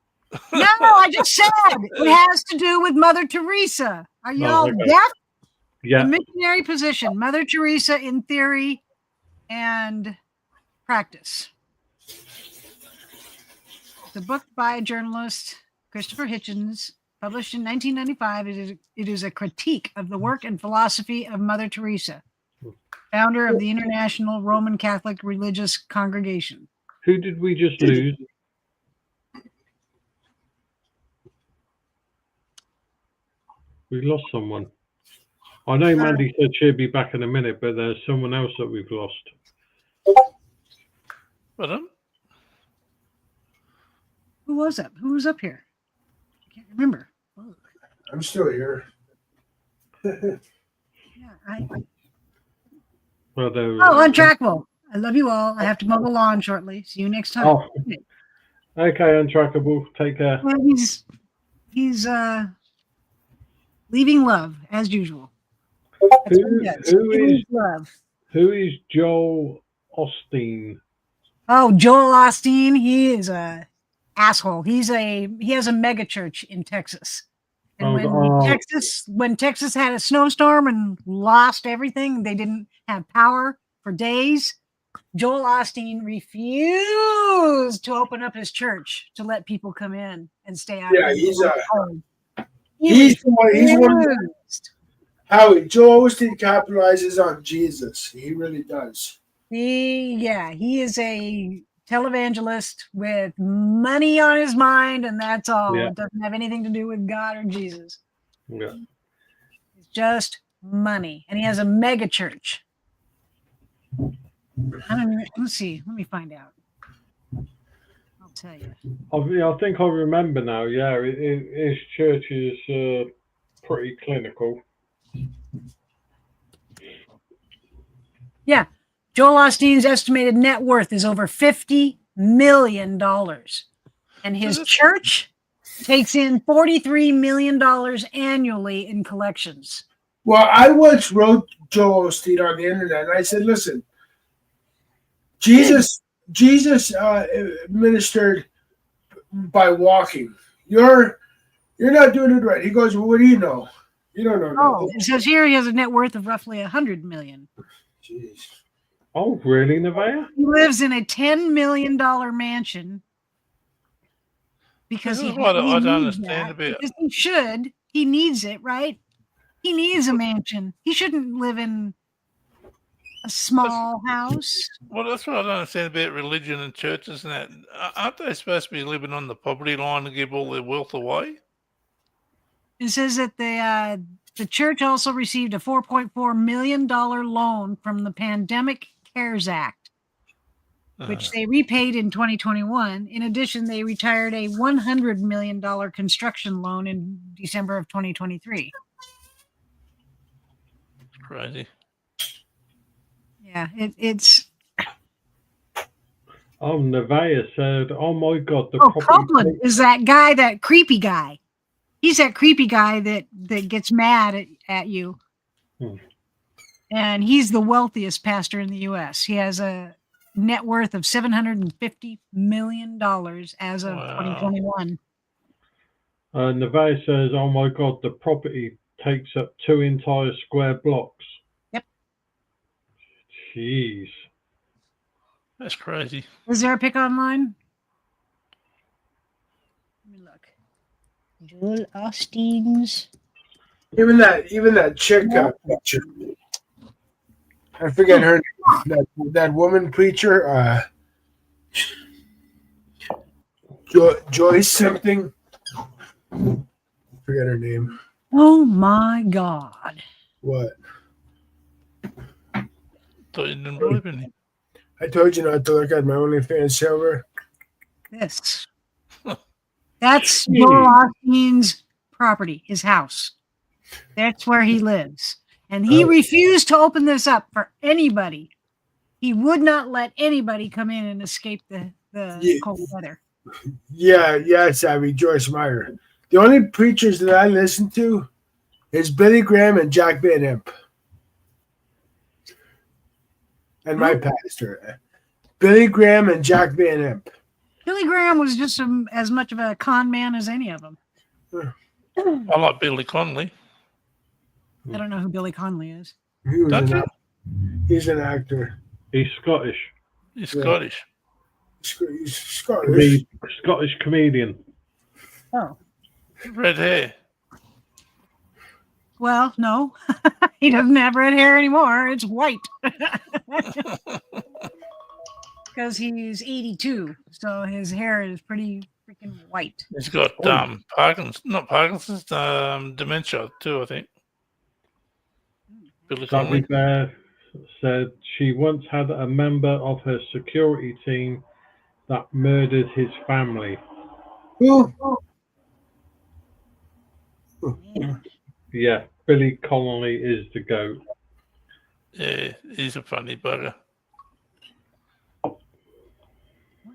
No, I just said it has to do with Mother Teresa. Are you all okay. deaf? Yeah. The Missionary Position, Mother Teresa in theory and practice. The book by journalist Christopher Hitchens, published in 1995. It is a critique of the work and philosophy of Mother Teresa, founder of the International Roman Catholic Religious Congregation. Who did we just lose? We lost someone. I know Mandy said she'd be back in a minute, but there's someone else that we've lost. Pardon? Who was that? Who was up here? I can't remember. Oh, I'm still here. yeah, Well, Untrackable. I love you all. I have to mow the lawn shortly. See you next time. Oh. Okay, Untrackable. Take care. Well, he's leaving love as usual. That's what he does. He leaves love. Who is Joel Osteen? Oh, Joel Osteen. He is a asshole. He has a mega church in Texas. And when Texas had a snowstorm and lost everything, they didn't have power for days. Joel Osteen refused to open up his church to let people come in and stay out. Yeah, he's one of the, Howie, Joel Osteen capitalizes on Jesus. He really does. He is a televangelist with money on his mind, and that's all. Yeah. It doesn't have anything to do with God or Jesus. Yeah. It's just money. And he has a mega church. Let's see. Let me find out. I'll tell you. I think I remember now. Yeah, his church is pretty clinical. Yeah. Joel Osteen's estimated net worth is over $50 million. And his church takes in $43 million annually in collections. Well, I once wrote Joel Osteen on the internet, and I said, listen, Jesus ministered by walking. You're not doing it right. He goes, well, what do you know? You don't know. Oh, it says here he has a net worth of roughly $100 million. Jeez. Oh, really, Nevaeh? He lives in a $10 million mansion because I don't understand a bit. Because he should. He needs it, right? He needs a mansion. He shouldn't live in a small house. Well, that's what I don't understand about religion and churches and that. Aren't they supposed to be living on the poverty line and give all their wealth away? It says that the church also received a $4.4 million loan from the Pandemic CARES Act, which they repaid in 2021. In addition, they retired a $100 million construction loan in December of 2023. Crazy. Yeah, it's. Oh, Nevaeh said, "Oh my God, the Oh, property Copeland is that guy, that creepy guy. He's that creepy guy that gets mad at you. And he's the wealthiest pastor in the U.S. He has a net worth of $750 million as of 2021. Nevaeh says, "Oh my God, the property takes up 2 entire square blocks." Yep. Jeez. That's crazy. Is there a pic online? Let me look. Joel Osteen's. Even that chick picture. I forget her name. That woman preacher, Joyce something. Forget her name. Oh my God. What? Thought you didn't believe in him. I told you not to look at my OnlyFans server. This. That's Joel Osteen's property, his house. That's where he lives. And he refused to open this up for anybody. He would not let anybody come in and escape the cold weather. Yeah, Savvy, Joyce Meyer. The only preachers that I listen to is Billy Graham and Jack Van Imp. And my pastor. Billy Graham and Jack Van Imp. Billy Graham was just as much of a con man as any of them. I like Billy Connolly. I don't know who Billy Connolly is. He's an actor. He's Scottish. He's Scottish. He's Scottish. Scottish comedian. Oh. Red hair. Well, no. He doesn't have red hair anymore. It's white. Because he's 82, so his hair is pretty freaking white. He's got Parkinson's, dementia too, I think. Billy Sammy Connolly. Bear said she once had a member of her security team that murdered his family. Who? Yeah, Billy Connolly is the GOAT. Yeah, he's a funny bugger. What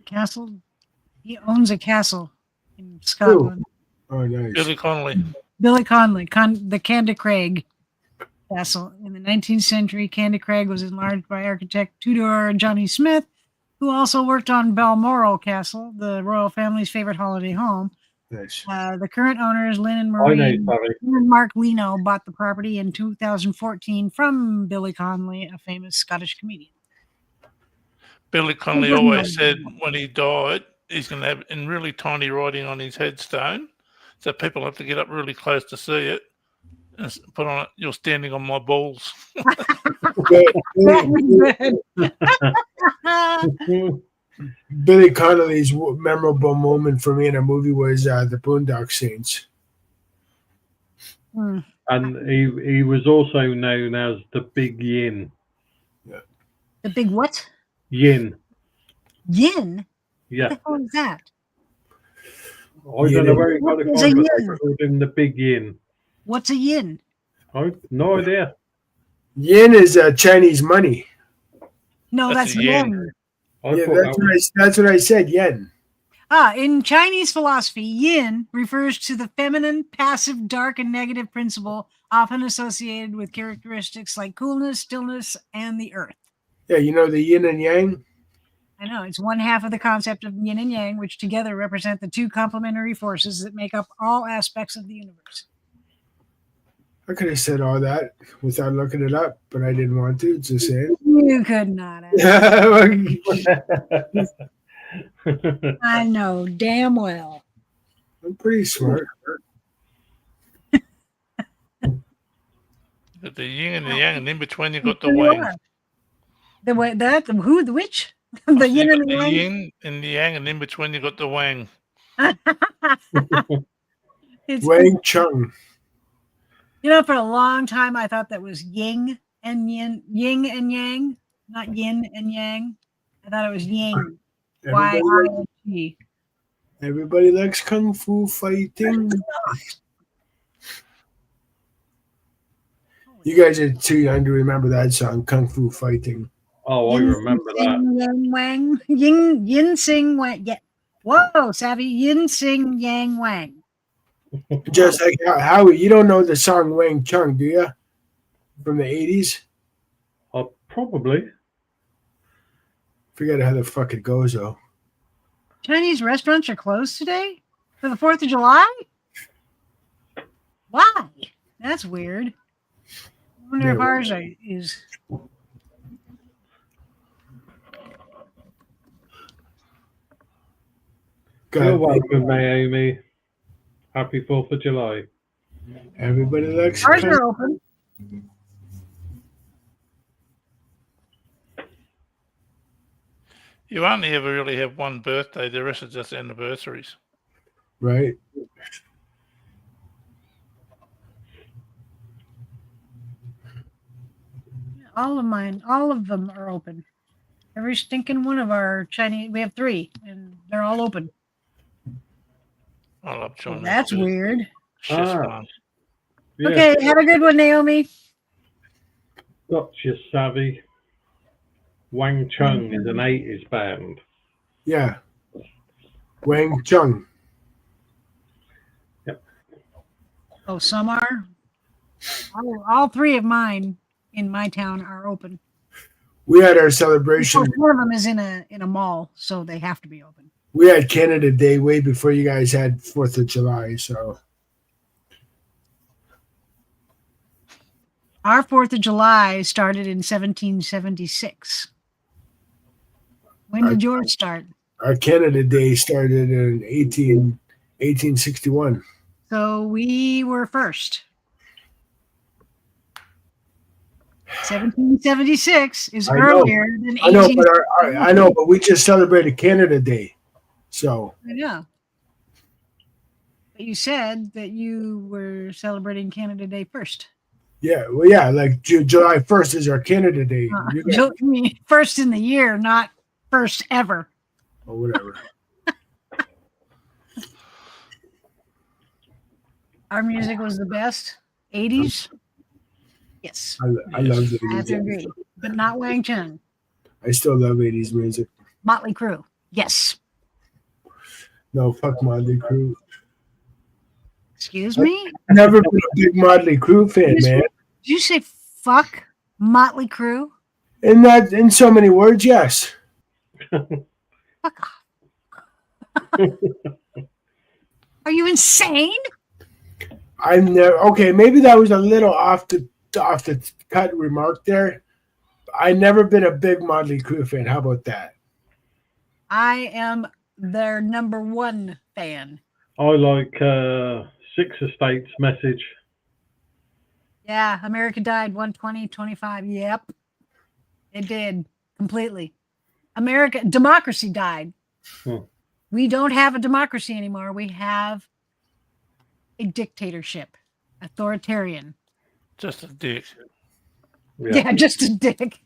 castle? He owns a castle in Scotland. Oh, nice. Billy Connolly. Billy Connolly, the Candacraig Castle. In the 19th century, Candacraig was enlarged by architect Tudor Johnny Smith, who also worked on Balmoral Castle, the royal family's favorite holiday home. Nice. The current owners, Lynn and I know, Marie sorry. and Mark Leno, bought the property in 2014 from Billy Connolly, a famous Scottish comedian. Billy Connolly always said when he died, he's going to have in really tiny writing on his headstone, so people have to get up really close to see it. And put on it, "You're standing on my balls." Billy Connolly's memorable moment for me in a movie was the Boondock Saints. And he was also known as the Big Yin. The big what? Yin. Yin? Yeah. What the hell is that? I don't know where he got it What is a from, but they yin? called him the Big Yin. What's a yin? I no idea. Yin is Chinese money. No, That's that's a yen. yen. I thought That's what I said, yen. In Chinese philosophy, yin refers to the feminine, passive, dark, and negative principle often associated with characteristics like coolness, stillness, and the earth. Yeah, you know the yin and yang? I know, it's one half of the concept of yin and yang, which together represent the two complementary forces that make up all aspects of the universe. I could have said all that without looking it up, but I didn't want to. It's the same. You could not have. I'm I know damn well. pretty smart. Got the yin and the yang, and in between you got the You wang. are. The way that who the which? The You yin got and the the yang. yin and the yang, and in between you got the wang. It's Wang Chung. You know, for a long time, I thought that was yin and yang, not yin and yang. I thought it was ying. Y-I-N-G. Everybody likes kung fu fighting. You guys are too young to remember that song, Kung Fu Fighting. Oh, I remember that. Yang wang. Yin sing wang. Yeah. Whoa, Savvy. Yin sing yang wang. Just like Howie, you don't know the song Wang Chung, do you? From the 80s? Probably. Forget how the fuck it goes, though. Chinese restaurants are closed today for the 4th of July? Why? That's weird. I wonder if ours is. You're welcome, Naomi. Happy 4th of July. Everybody likes Ours are open. You only ever really have one birthday. The rest are just anniversaries. Right. All of them are open. Every stinking one of our Chinese, we have 3, and they're all open. I love China. That's weird. It's just fun. Yeah. Okay, have a good one, Naomi. Gotcha, Savvy. Wang Chung is an 80s band. Yeah. Wang Chung. Yep. Oh, some are? All 3 of mine in my town are open. We had our celebration. One of them is in a mall, so they have to be open. We had Canada Day way before you guys had 4th of July, so. Our 4th of July started in 1776. When did yours start? Our Canada Day started in 1861. So we were first. 1776 is earlier than 18. I know, but we just celebrated Canada Day. So. I know. But you said that you were celebrating Canada Day first. Yeah, well, yeah, like July 1st is our Canada Day. I mean, first in the year, not first ever. Or whatever. Our music was the best. 80s? Yes. I love the I have to 80s. agree. But not Wang Chung. I still love 80s music. Motley Crue. Yes. No, fuck Motley Crue. Excuse me? I've never been a big Motley Crue fan, man. Did you say fuck Motley Crue? In so many words, yes. Fuck off. Are you insane? I've never. Okay, maybe that was a little off the cut remark there. I've never been a big Motley Crue fan. How about that? I am their number 1 fan. I like Six Estates Message. Yeah, America died 1/20/25. Yep. It did completely. Democracy died. We don't have a democracy anymore. We have a dictatorship, authoritarian. Just a dick. Yeah, just a dick.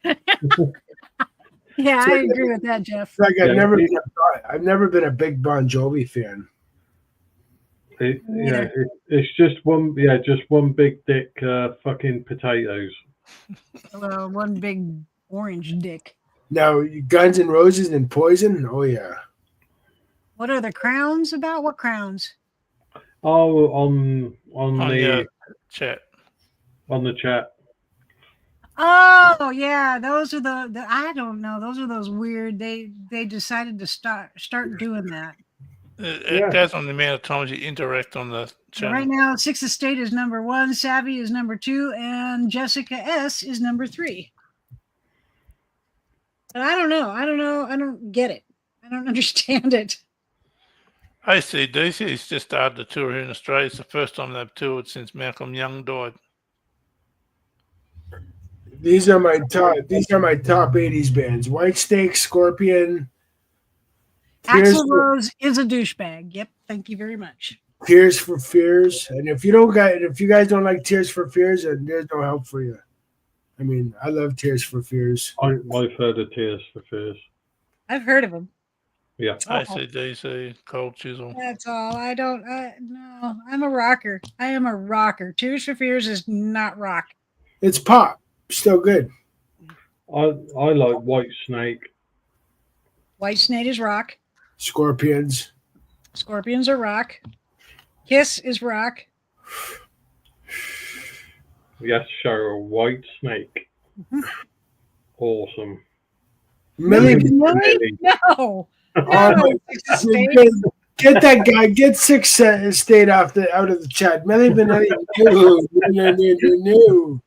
Yeah, I agree with that, Jeff. Like I've never been a big Bon Jovi fan. It's just one big dick fucking potatoes. Well, one big orange dick. Now, Guns N' Roses and Poison. Oh yeah. What are the crowns about? What crowns? Oh, on the chat. On the chat. Oh yeah, those are the I don't know. Those are those weird. They decided to start doing that. It goes on the amount of times you interact on the channel. Right now, Six Estate is number 1, Savvy is number 2, and Jessica S is number 3. But I don't know. I don't get it. I don't understand it. AC/DC just started the tour here in Australia. It's the first time they've toured since Malcolm Young died. These are my top 80s bands. Whitesnake, Scorpion. Axl Rose is a douchebag. Yep. Thank you very much. Tears for Fears. And if you guys don't like Tears for Fears, then there's no help for you. I mean, I love Tears for Fears. I've heard of Tears for Fears. I've heard of him. Yeah. AC/DC, Cold Chisel. That's all. No, I'm a rocker. I am a rocker. Tears for Fears is not rock. It's pop. Still good. I like White Snake. White Snake is rock. Scorpions. Scorpions are rock. Kiss is rock. Yes, Cheryl. White Snake. Mhm. Awesome. Millie Really? No. Get that guy. Get Six State out of the chat. Millie Vanilli. No.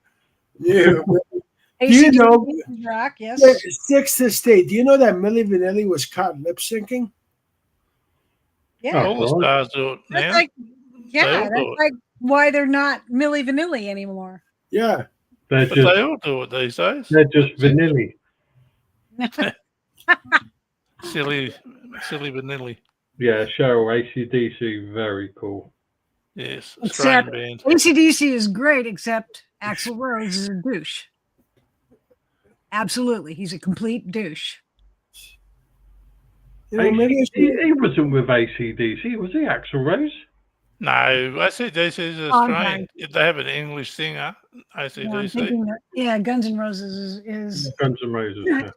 Do you know AC/DC is rock? Yes. Sixth Estate? Do you know that Millie Vanilli was caught lip syncing? Yeah. All the stars do it That's now. like, They all that's do it. like why they're not Millie Vanilli anymore. Yeah. They're But just they all do it these days. vanilla. Silly vanilla. Yeah, Cheryl. AC/DC. Very cool. Yes, Except Australian band. AC/DC is great, except Axl Rose is a douche. Absolutely. He's a complete douche. You know, maybe I should- He wasn't with AC/DC, was he, Axl Rose? No, AC/DC is Australian. They have an English singer, No, I'm AC/DC. thinking that, Guns N' Roses is Guns N' Roses. Yeah.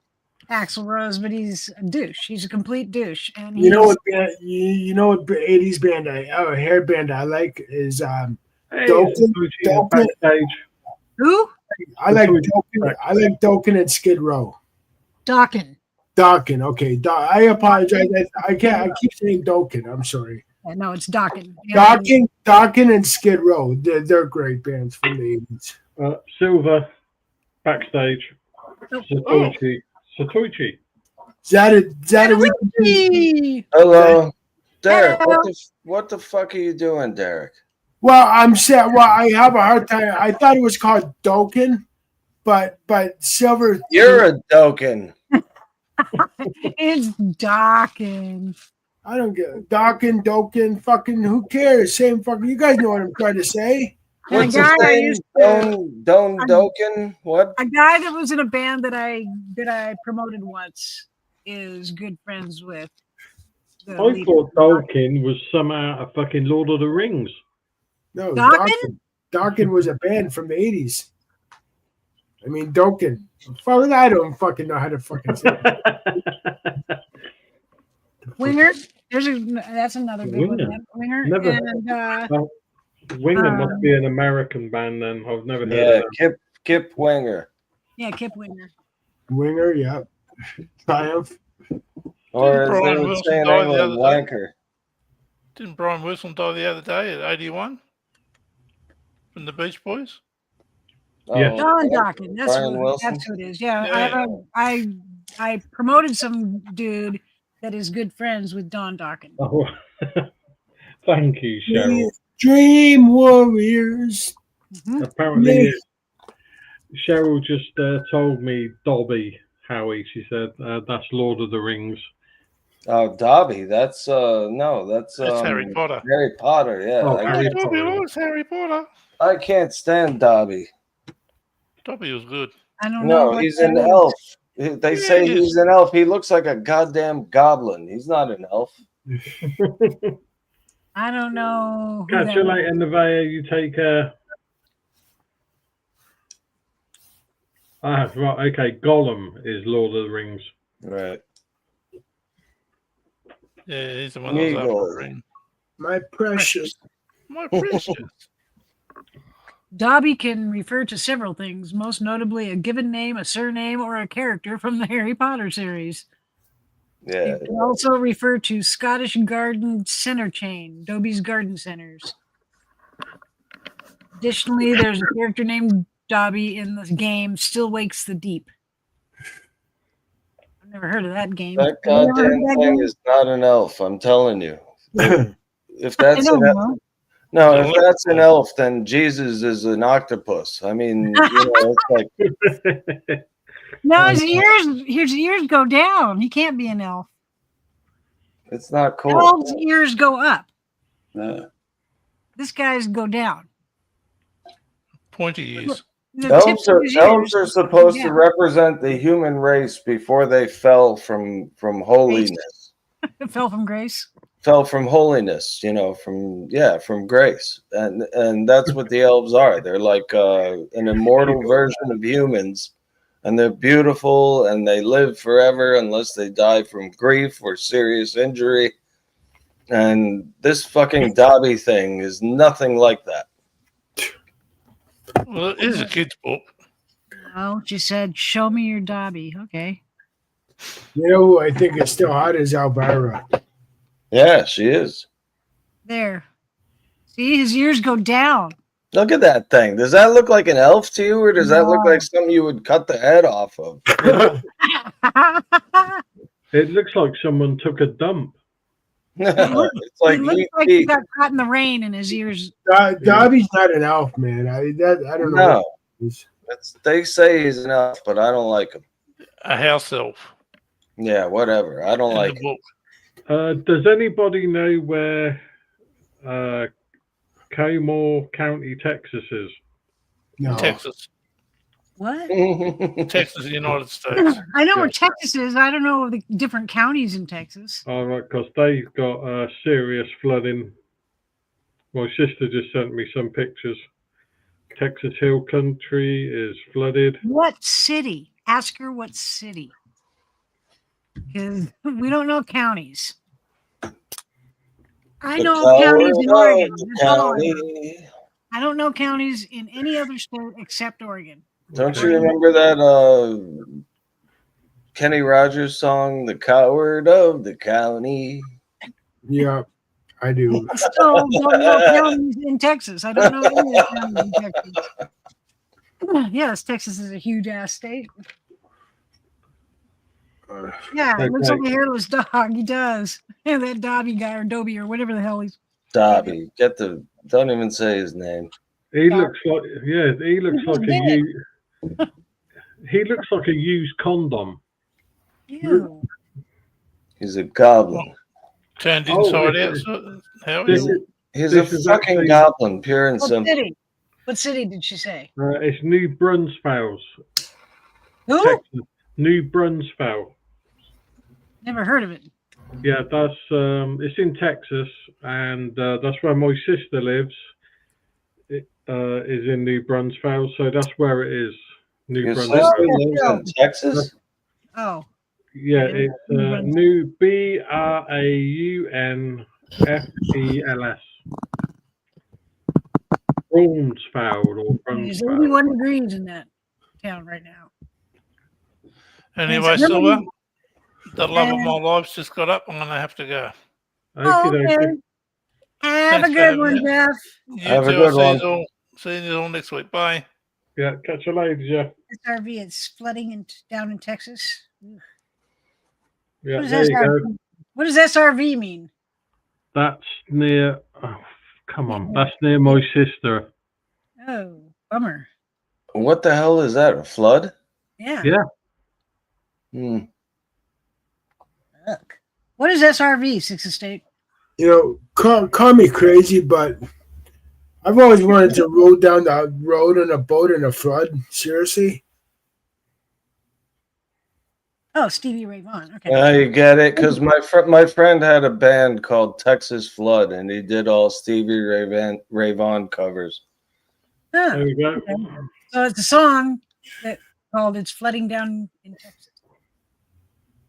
Axl Rose, but he's a douche. He's a complete douche. And You know what? You know what? 80s band, hair band I like is Hey, Dokken. Dokken backstage. Who? I like Dokken. I like Dokken and Skid Row. Dawkins. Dokken. Okay. I apologize. I keep saying Dokken. I'm sorry. No, it's Dawkins. Yeah, Dokken and Skid Row. They're great bands from the 80s. Silver backstage. Oh. Satoshi. Is that a Hey! Hello, Derek. Hello. What the fuck are you doing, Derek? Well, I'm saying. Well, I have a hard time. I thought it was called Dokken, but Silver. You're a Dokken. It's Dawkins. I don't get it. Dokken, fucking. Who cares? Same fucking. You guys know what I'm trying to say. What's guy I his used name? Don Dokken. What? A guy that was in a band that I promoted once is good friends with. the I leader. thought Tolkien was somehow a fucking Lord of the Rings. No, Dokken? Dokken was a band from the 80s. I mean, Dokken. I don't fucking know how to fucking say it. Winger. That's another good Winger. one. Winger. Never- And Winger must be an American band then. I've never heard Yeah, of them. Kip Winger. Kip Winger. Winger, yeah. Triumph. Or as Brian they would Wilson say in died the England, other day. wanker. Didn't Brian Wilson die the other day at 81 from the Beach Boys? Yes. Don yeah. Dokken. That's Brian Wilson. That's who it is. Yeah. Yeah. I promoted some dude that is good friends with Don Dokken. Oh, thank you, Cheryl. Dream Warriors. Mhm. Apparently, Yes. Cheryl just told me Dobby, Howie. She said that's Lord of the Rings. Oh, Dobby. That's no, that's That's Harry Potter. Harry Potter, yeah. Oh, I, Harry can't, Dobby Potter. loves Harry Potter. I can't stand Dobby. Dobby was good. I don't know. No, what he's that an is. elf. They say he is. he's an elf. He looks like a goddamn goblin. He's not an elf. I don't know. who that Catch you is. later, Nevaeh. You take care. Right. Okay. Gollum is Lord of the Rings. Right. Yeah, he's the one that was after Eagle. the ring. My precious. My precious. Dobby can refer to several things, most notably a given name, a surname, or a character from the Harry Potter series. Yeah. It can also refer to Scottish Garden Centre chain, Dobby's Garden Centers. Additionally, there's a character named Dobby in the game Still Wakes the Deep. I've never heard of that game. That Have you ever heard goddamn of that thing game? is not an elf, I'm telling you. If I that's don't an elf, know. no, if that's an elf, then Jesus is an octopus. I mean, it's like No, his ears go down. He can't be an elf. it's not cool. Elves' ears go up. Yeah. this guy's go down. Pointy ears. The Elves tips are, of his elves ears are go supposed to down. represent the human race before they fell from holiness. Fell from grace. Fell from holiness, from grace. And that's what the elves are. They're like an immortal version of humans, and they're beautiful and they live forever unless they die from grief or serious injury. And this fucking Dobby thing is nothing like that. Well, it is a kid's book. Oh, she said, "Show me your Dobby." Okay. You know who I think is still hot is Elvira. Yeah, she is. There. See, his ears go down. Look at that thing. Does that look like an elf to you, or does that look like something you would cut the head off of? It looks like someone took a dump. It's like He looks like he got caught in the rain and his ears. Dobby's not an elf, man. I don't know. No. They say he's an elf, but I don't like him. A house elf. Yeah, whatever. I don't In like the him. book. Does anybody know where Caymore County, Texas is? No. Texas. What? Texas, United States. I know where Yeah. Texas is. I don't know the different counties in Texas. All right, because they've got serious flooding. My sister just sent me some pictures. Texas Hill Country is flooded. What city? Ask her what city. Because we don't know counties. I The know power counties in of Oregon. the That's all I know. county. I don't know counties in any other state except Oregon. Don't you remember that Kenny Rogers song, "The Coward of the County"? Yeah, I do. I still don't know counties in Texas. I don't know any of the counties in Texas. Yes, Texas is a huge ass state. Yeah, it looks like a hairless dog. He does. And that Dobby guy or Dobby or whatever the hell he's. Dobby. Don't even say his name. He looks like he looks like he looks like a used condom. Ew. He's a goblin. Turned Oh, inside out. this So how This is is, He's a This is fucking actually- goblin, pure and What simple. city? What city did she say? it's New Brunswick, Who? Texas. New Brunswick. Never heard of it. Yeah, that's it's in Texas, and that's where my sister lives. It is in New Brunswick, so that's where it is. New Your Brunswick. sister lives in Texas? Oh. Yeah, it's New Braunfels. Brunsfeld or There's Brunsfeld. 81 degrees in that town right now. Anyway, It's really- Silver, the love of my life's just got up. I'm going to have to go. Oh, Okey-dokey. okay. Have Thanks a for good having one, me. Jeff. You Have a too. good I'll one. see you all next week. Bye. Yeah, catch you later, Jeff. SRV, it's flooding down in Texas. Yeah, What there does you go. SRV, what does SRV mean? That's near. Oh, come on, that's near my sister. Oh, bummer. What the hell is that? A flood? Yeah. Yeah. Hmm. Look. What is SRV, Sixth Estate? You know, call me crazy, but I've always wanted to roll down the road on a boat in a flood. Seriously? Oh, Stevie Ray Vaughan. Okay. You get it? Because my friend had a band called Texas Flood, and he did all Stevie Ray Vaughan covers. Huh. There you go. Okay. So it's a song that called "It's Flooding Down in Texas."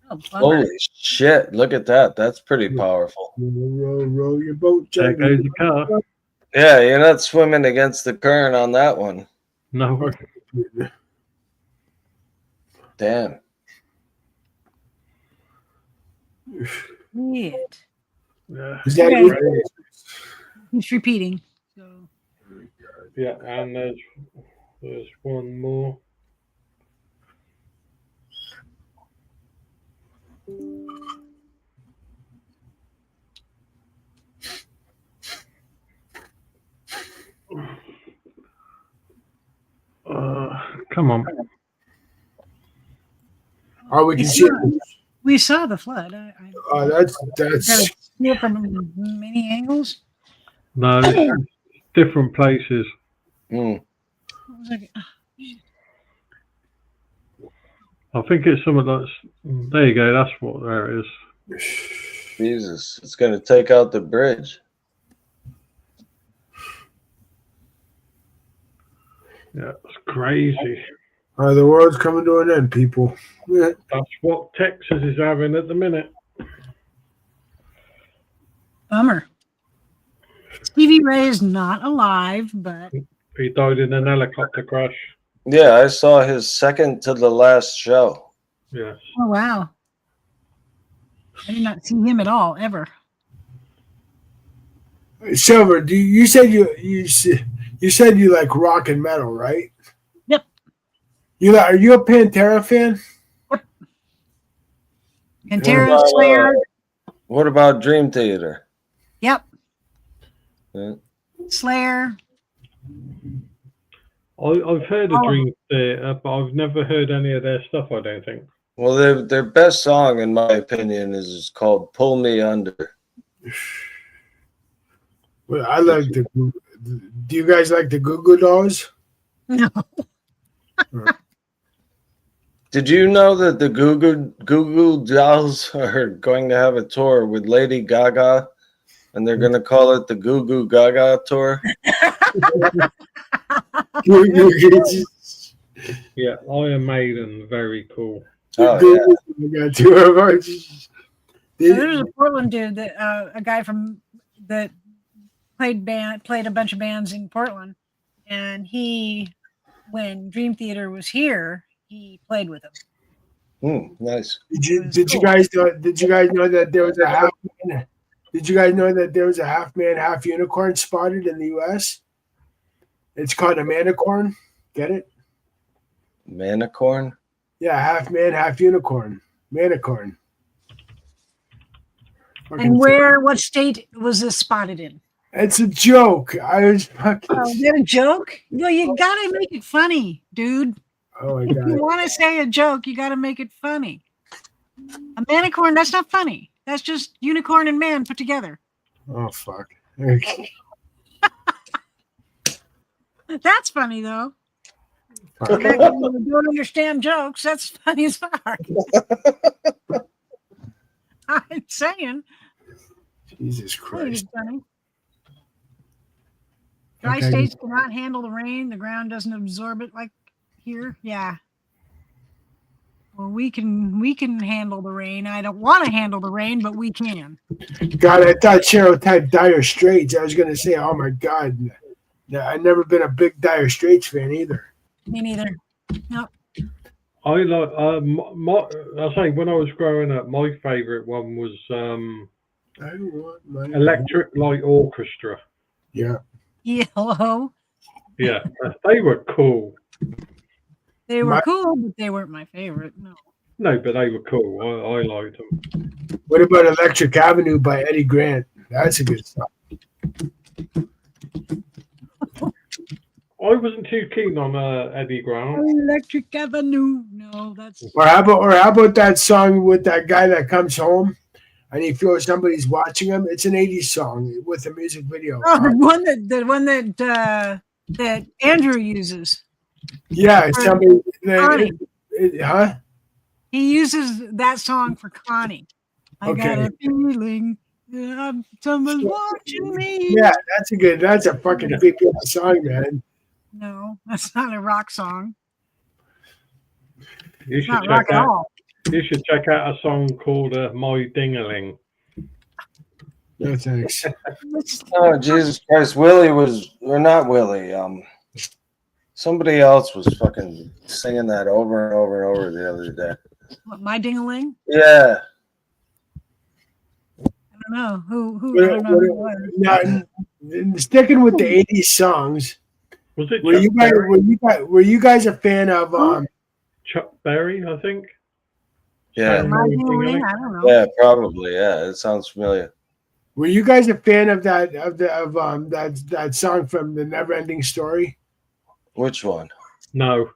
Oh, bummer. Holy shit! Look at that. That's pretty powerful. Roll your boat, There Johnny. goes the car. Yeah, you're not swimming against the current on that one. No. Damn. Shit. Yeah. Is that Okay. it? He's repeating. So Yeah, and there's one more. Come on. Oh, we can see. we saw the flood. Oh, that's got to see it from many angles. No, different places. Mm. What was I- I think it's some of those. There you go. That's what there it is. Jesus, it's gonna take out the bridge. Yeah, it's crazy. The world's coming to an end, people. Yeah. That's what Texas is having at the minute. Bummer. Stevie Ray is not alive, but He died in an helicopter crash. Yeah, I saw his second to the last show. Yes. oh wow. I did not see him at all, ever. Silver, you said you said you like rock and metal, right? Yep. Are you a Pantera fan? Pantera, Slayer. What about Dream Theater? Yep. Yeah. Slayer. I've heard of Dream Theater, but I've never heard any of their stuff, I don't think. Well, their best song, in my opinion, is called "Pull Me Under." Well, I like the. Do you guys like the Goo Goo Dolls? No. Did you know that the Goo Goo Dolls are going to have a tour with Lady Gaga, and they're going to call it the Goo Goo Gaga Tour? Yeah, Iron Maiden, very cool. Oh, yeah. Got two of ours. There's a Portland dude that a guy from that played a bunch of bands in Portland, and when Dream Theater was here, he played with them. Nice. Did you guys know that there was a half man? Did you guys know that there was a half man, half unicorn spotted in the U.S.? It's called a manicorn. Get it? Manicorn? Yeah, half man, half unicorn. Manicorn. And what state was this spotted in? It's a joke. I was fucking. Oh, is that a joke? No, you gotta make it funny, dude. Oh my If you god. want to say a joke, you gotta make it funny. A manicorn, that's not funny. That's just unicorn and man put together. Oh fuck. That's funny though. When you don't understand jokes, that's funny as fuck. I'm saying. Jesus Christ. Funny. Dry Okay. states cannot handle the rain. The ground doesn't absorb it like here. Yeah. Well, we can handle the rain. I don't want to handle the rain, but we can. God, I thought Cheryl typed Dire Straits. I was gonna say, oh my god. No, I've never been a big Dire Straits fan either. Me neither. Nope. I like I say when I was growing up, my favourite one was I want my Electric Light Orchestra. Yeah. Hello. Yeah, they were cool. They were cool, but they weren't my favorite. No. No, but they were cool. I liked them. What about Electric Avenue by Eddie Grant? That's a good song. I wasn't too keen on Eddie Grant. Electric Avenue. No, that's. Or how about that song with that guy that comes home and he feels somebody's watching him? It's an 80s song with a music video. Oh, the one that Andrew uses. Yeah, somebody. Connie. Huh? He uses that song for Connie. I got Okay. a feeling that someone's watching me. Yeah, that's a fucking big song, man. No, that's not a rock song. You It's should not rock check at out. all. You should check out a song called "My Dingaling." No thanks. Oh, Jesus Christ. Willie was, or not Willie, somebody else was fucking singing that over and over and over the other day. What, My Ding-a-Ling? Yeah. I don't know. Who I don't know who it was. Now, sticking with the 80s songs, Was it were Chuck you guys Berry? were you guys a fan of Chuck Berry, I think. Yeah. My Ding-a-Ling? I don't know. Yeah, probably. Yeah, it sounds familiar. were you guys a fan of that song from the Never Ending Story? Which one? No.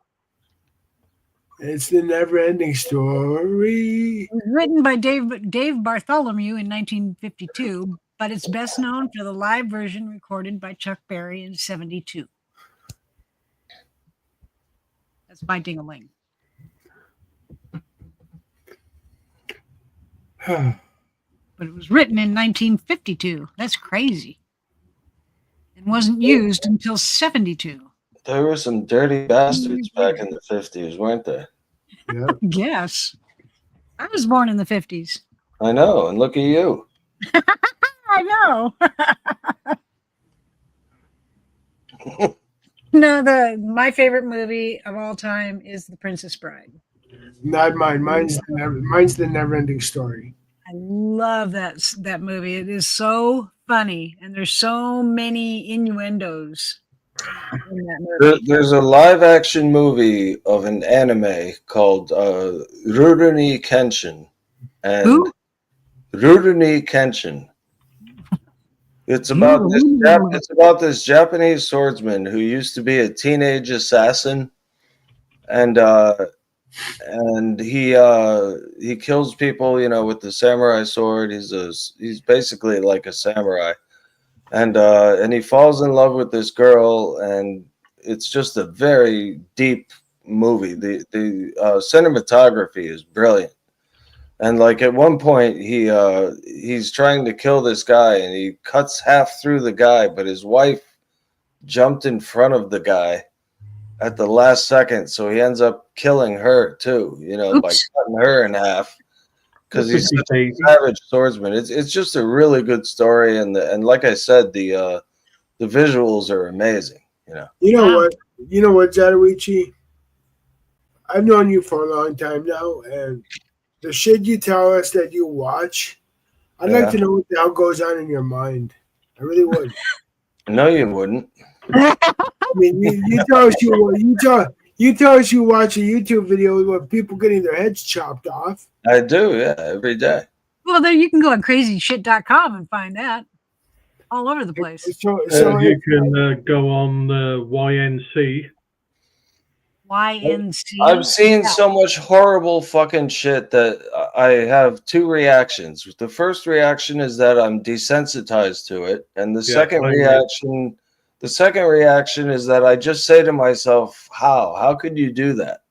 It's the Never Ending Story. It was written by Dave Bartholomew in 1952. but it's best known for the live version recorded by Chuck Berry in '72. That's my ding-a-ling. But it was written in 1952. That's crazy. And wasn't used until '72. There were some dirty bastards back in the 50s, weren't there? Yeah. Yes. I was born in the 50s. I know, and look at you. I know. No, my favorite movie of all time is The Princess Bride. Not mine. Mine's the Never-Ending Story. I love that movie. It is so funny, and there's so many innuendos in that movie. There's a live action movie of an anime called Rurouni Kenshin. And Who? Rurouni Kenshin. It's about this Japanese swordsman who used to be a teenage assassin, and he kills people, with the samurai sword. He's basically like a samurai, and he falls in love with this girl, and it's just a very deep movie. The cinematography is brilliant. And like at one point, he's trying to kill this guy, and he cuts half through the guy, but his wife jumped in front of the guy at the last second, so he ends up killing her too. By cutting her in half because he's such a savage swordsman. It's just a really good story, and like I said, the visuals are amazing. You know what, Zatoichi? I've known you for a long time now, and the shit you tell us that you watch, I'd like to know what the hell goes on in your mind. I really would. No, you wouldn't. I mean, you tell us you watch a YouTube video with people getting their heads chopped off. I do, yeah, every day. Well, there you can go on crazyshit.com and find that all over the place. So you can go on YNC. YNC. I've seen so much horrible fucking shit that I have two reactions. The first reaction is that I'm desensitized to it, and the second reaction is that I just say to myself, how could you do that?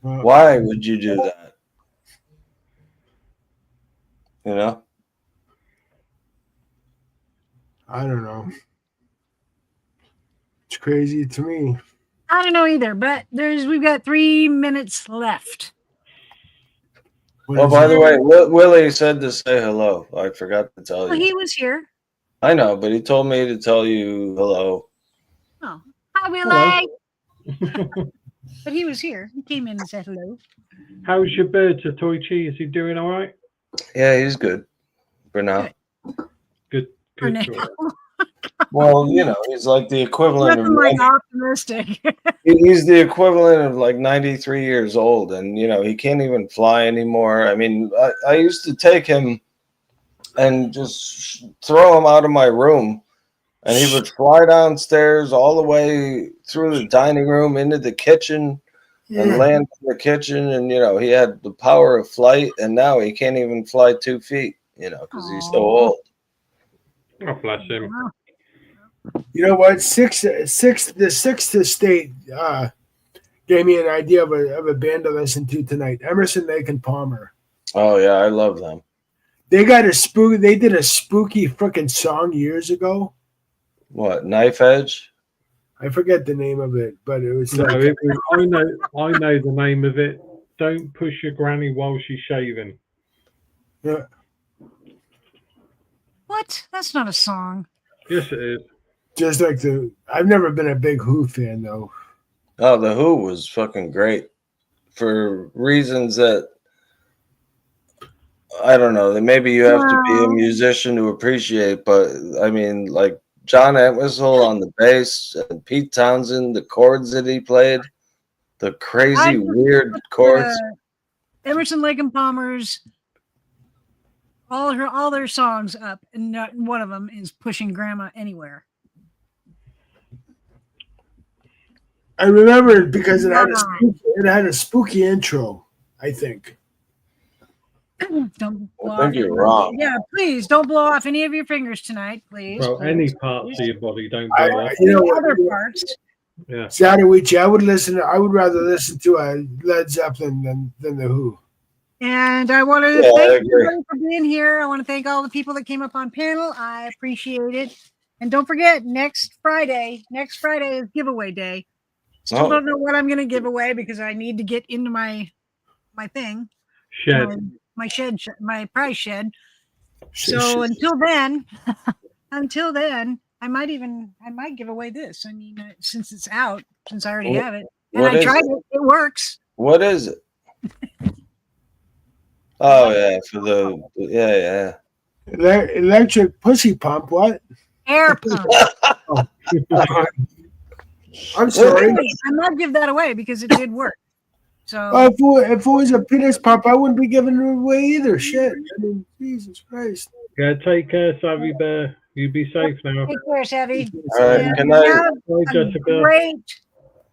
Why would you do that? I don't know. It's crazy to me. I don't know either, but we've got 3 minutes left. Oh, by the way, Willie said to say hello. I forgot to tell you. He was here. I know, but he told me to tell you hello. Oh, hi, Willie. But he was here. He came in and said hello. How's your bird, Zatoichi? Is he doing all right? Yeah, he's good for now. Good. For now. Well, he's like the equivalent of optimistic. He's the equivalent of like 93 years old, and he can't even fly anymore. I mean, I used to take him and just throw him out of my room, and he would fly downstairs all the way through the dining room into the kitchen and land in the kitchen, and he had the power of flight, and now he can't even fly 2 feet, because he's so old. Oh, bless him. You know what? The Sixth Estate gave me an idea of a band to listen to tonight. Emerson, Lake and Palmer. Oh yeah, I love them. They did a spooky freaking song years ago. What, Knife Edge? I forget the name of it, but it was. No, I know the name of it. Don't push your granny while she's shaving. Yeah. What? That's not a song. Yes, it is. Just like I've never been a big Who fan though. Oh, the Who was fucking great for reasons that I don't know. That maybe you have to be a musician to appreciate, but I mean, like John Entwistle on the bass and Pete Townsend, the chords that he played, the crazy weird chords. Emerson, Lake and Palmer's all their songs up, and not one of them is Pushing Grandma Anywhere. I remember it because it had a spooky intro, I think. Don't blow I think off you're any- wrong. Yeah, please don't blow off any of your fingers tonight, please. Well, please, any parts please. of your body don't I- go off. you know Any what? other parts. Yeah. Sadawichi, I would rather listen to a Led Zeppelin than the Who. And I want to Yeah, I thank agree. everybody for being here. I want to thank all the people that came up on panel. I appreciate it. And don't forget, next Friday is giveaway day. Still Oh, don't know what I'm going to give away because I need to get into my thing, Shed. my shed, my prize shed. Shit, So shit. until then, I might give away this. I mean, since it's out, since I already What- have it, and what I is tried it? it, it works. What is it? Oh yeah, for the yeah. Electric pussy pump. What? Air pump. I'm sorry. I might give that away because it did work. So If it was a penis pump, I wouldn't be giving it away either. Shit. I mean, Jesus Christ. Yeah, take care, Savvy Bear. You be safe now. take care, Savvy. All right, And good night. have Bye, a Jessica. great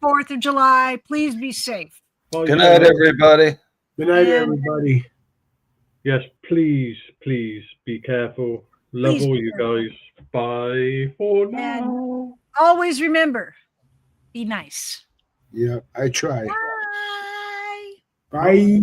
4th of July. Please be safe. Bye, Good night, Sarah. everybody. Good night, And- everybody. Yes, please be careful. Love Please all be you careful. guys. Bye for now. Always remember, be nice. Yeah, I try. Bye. Bye.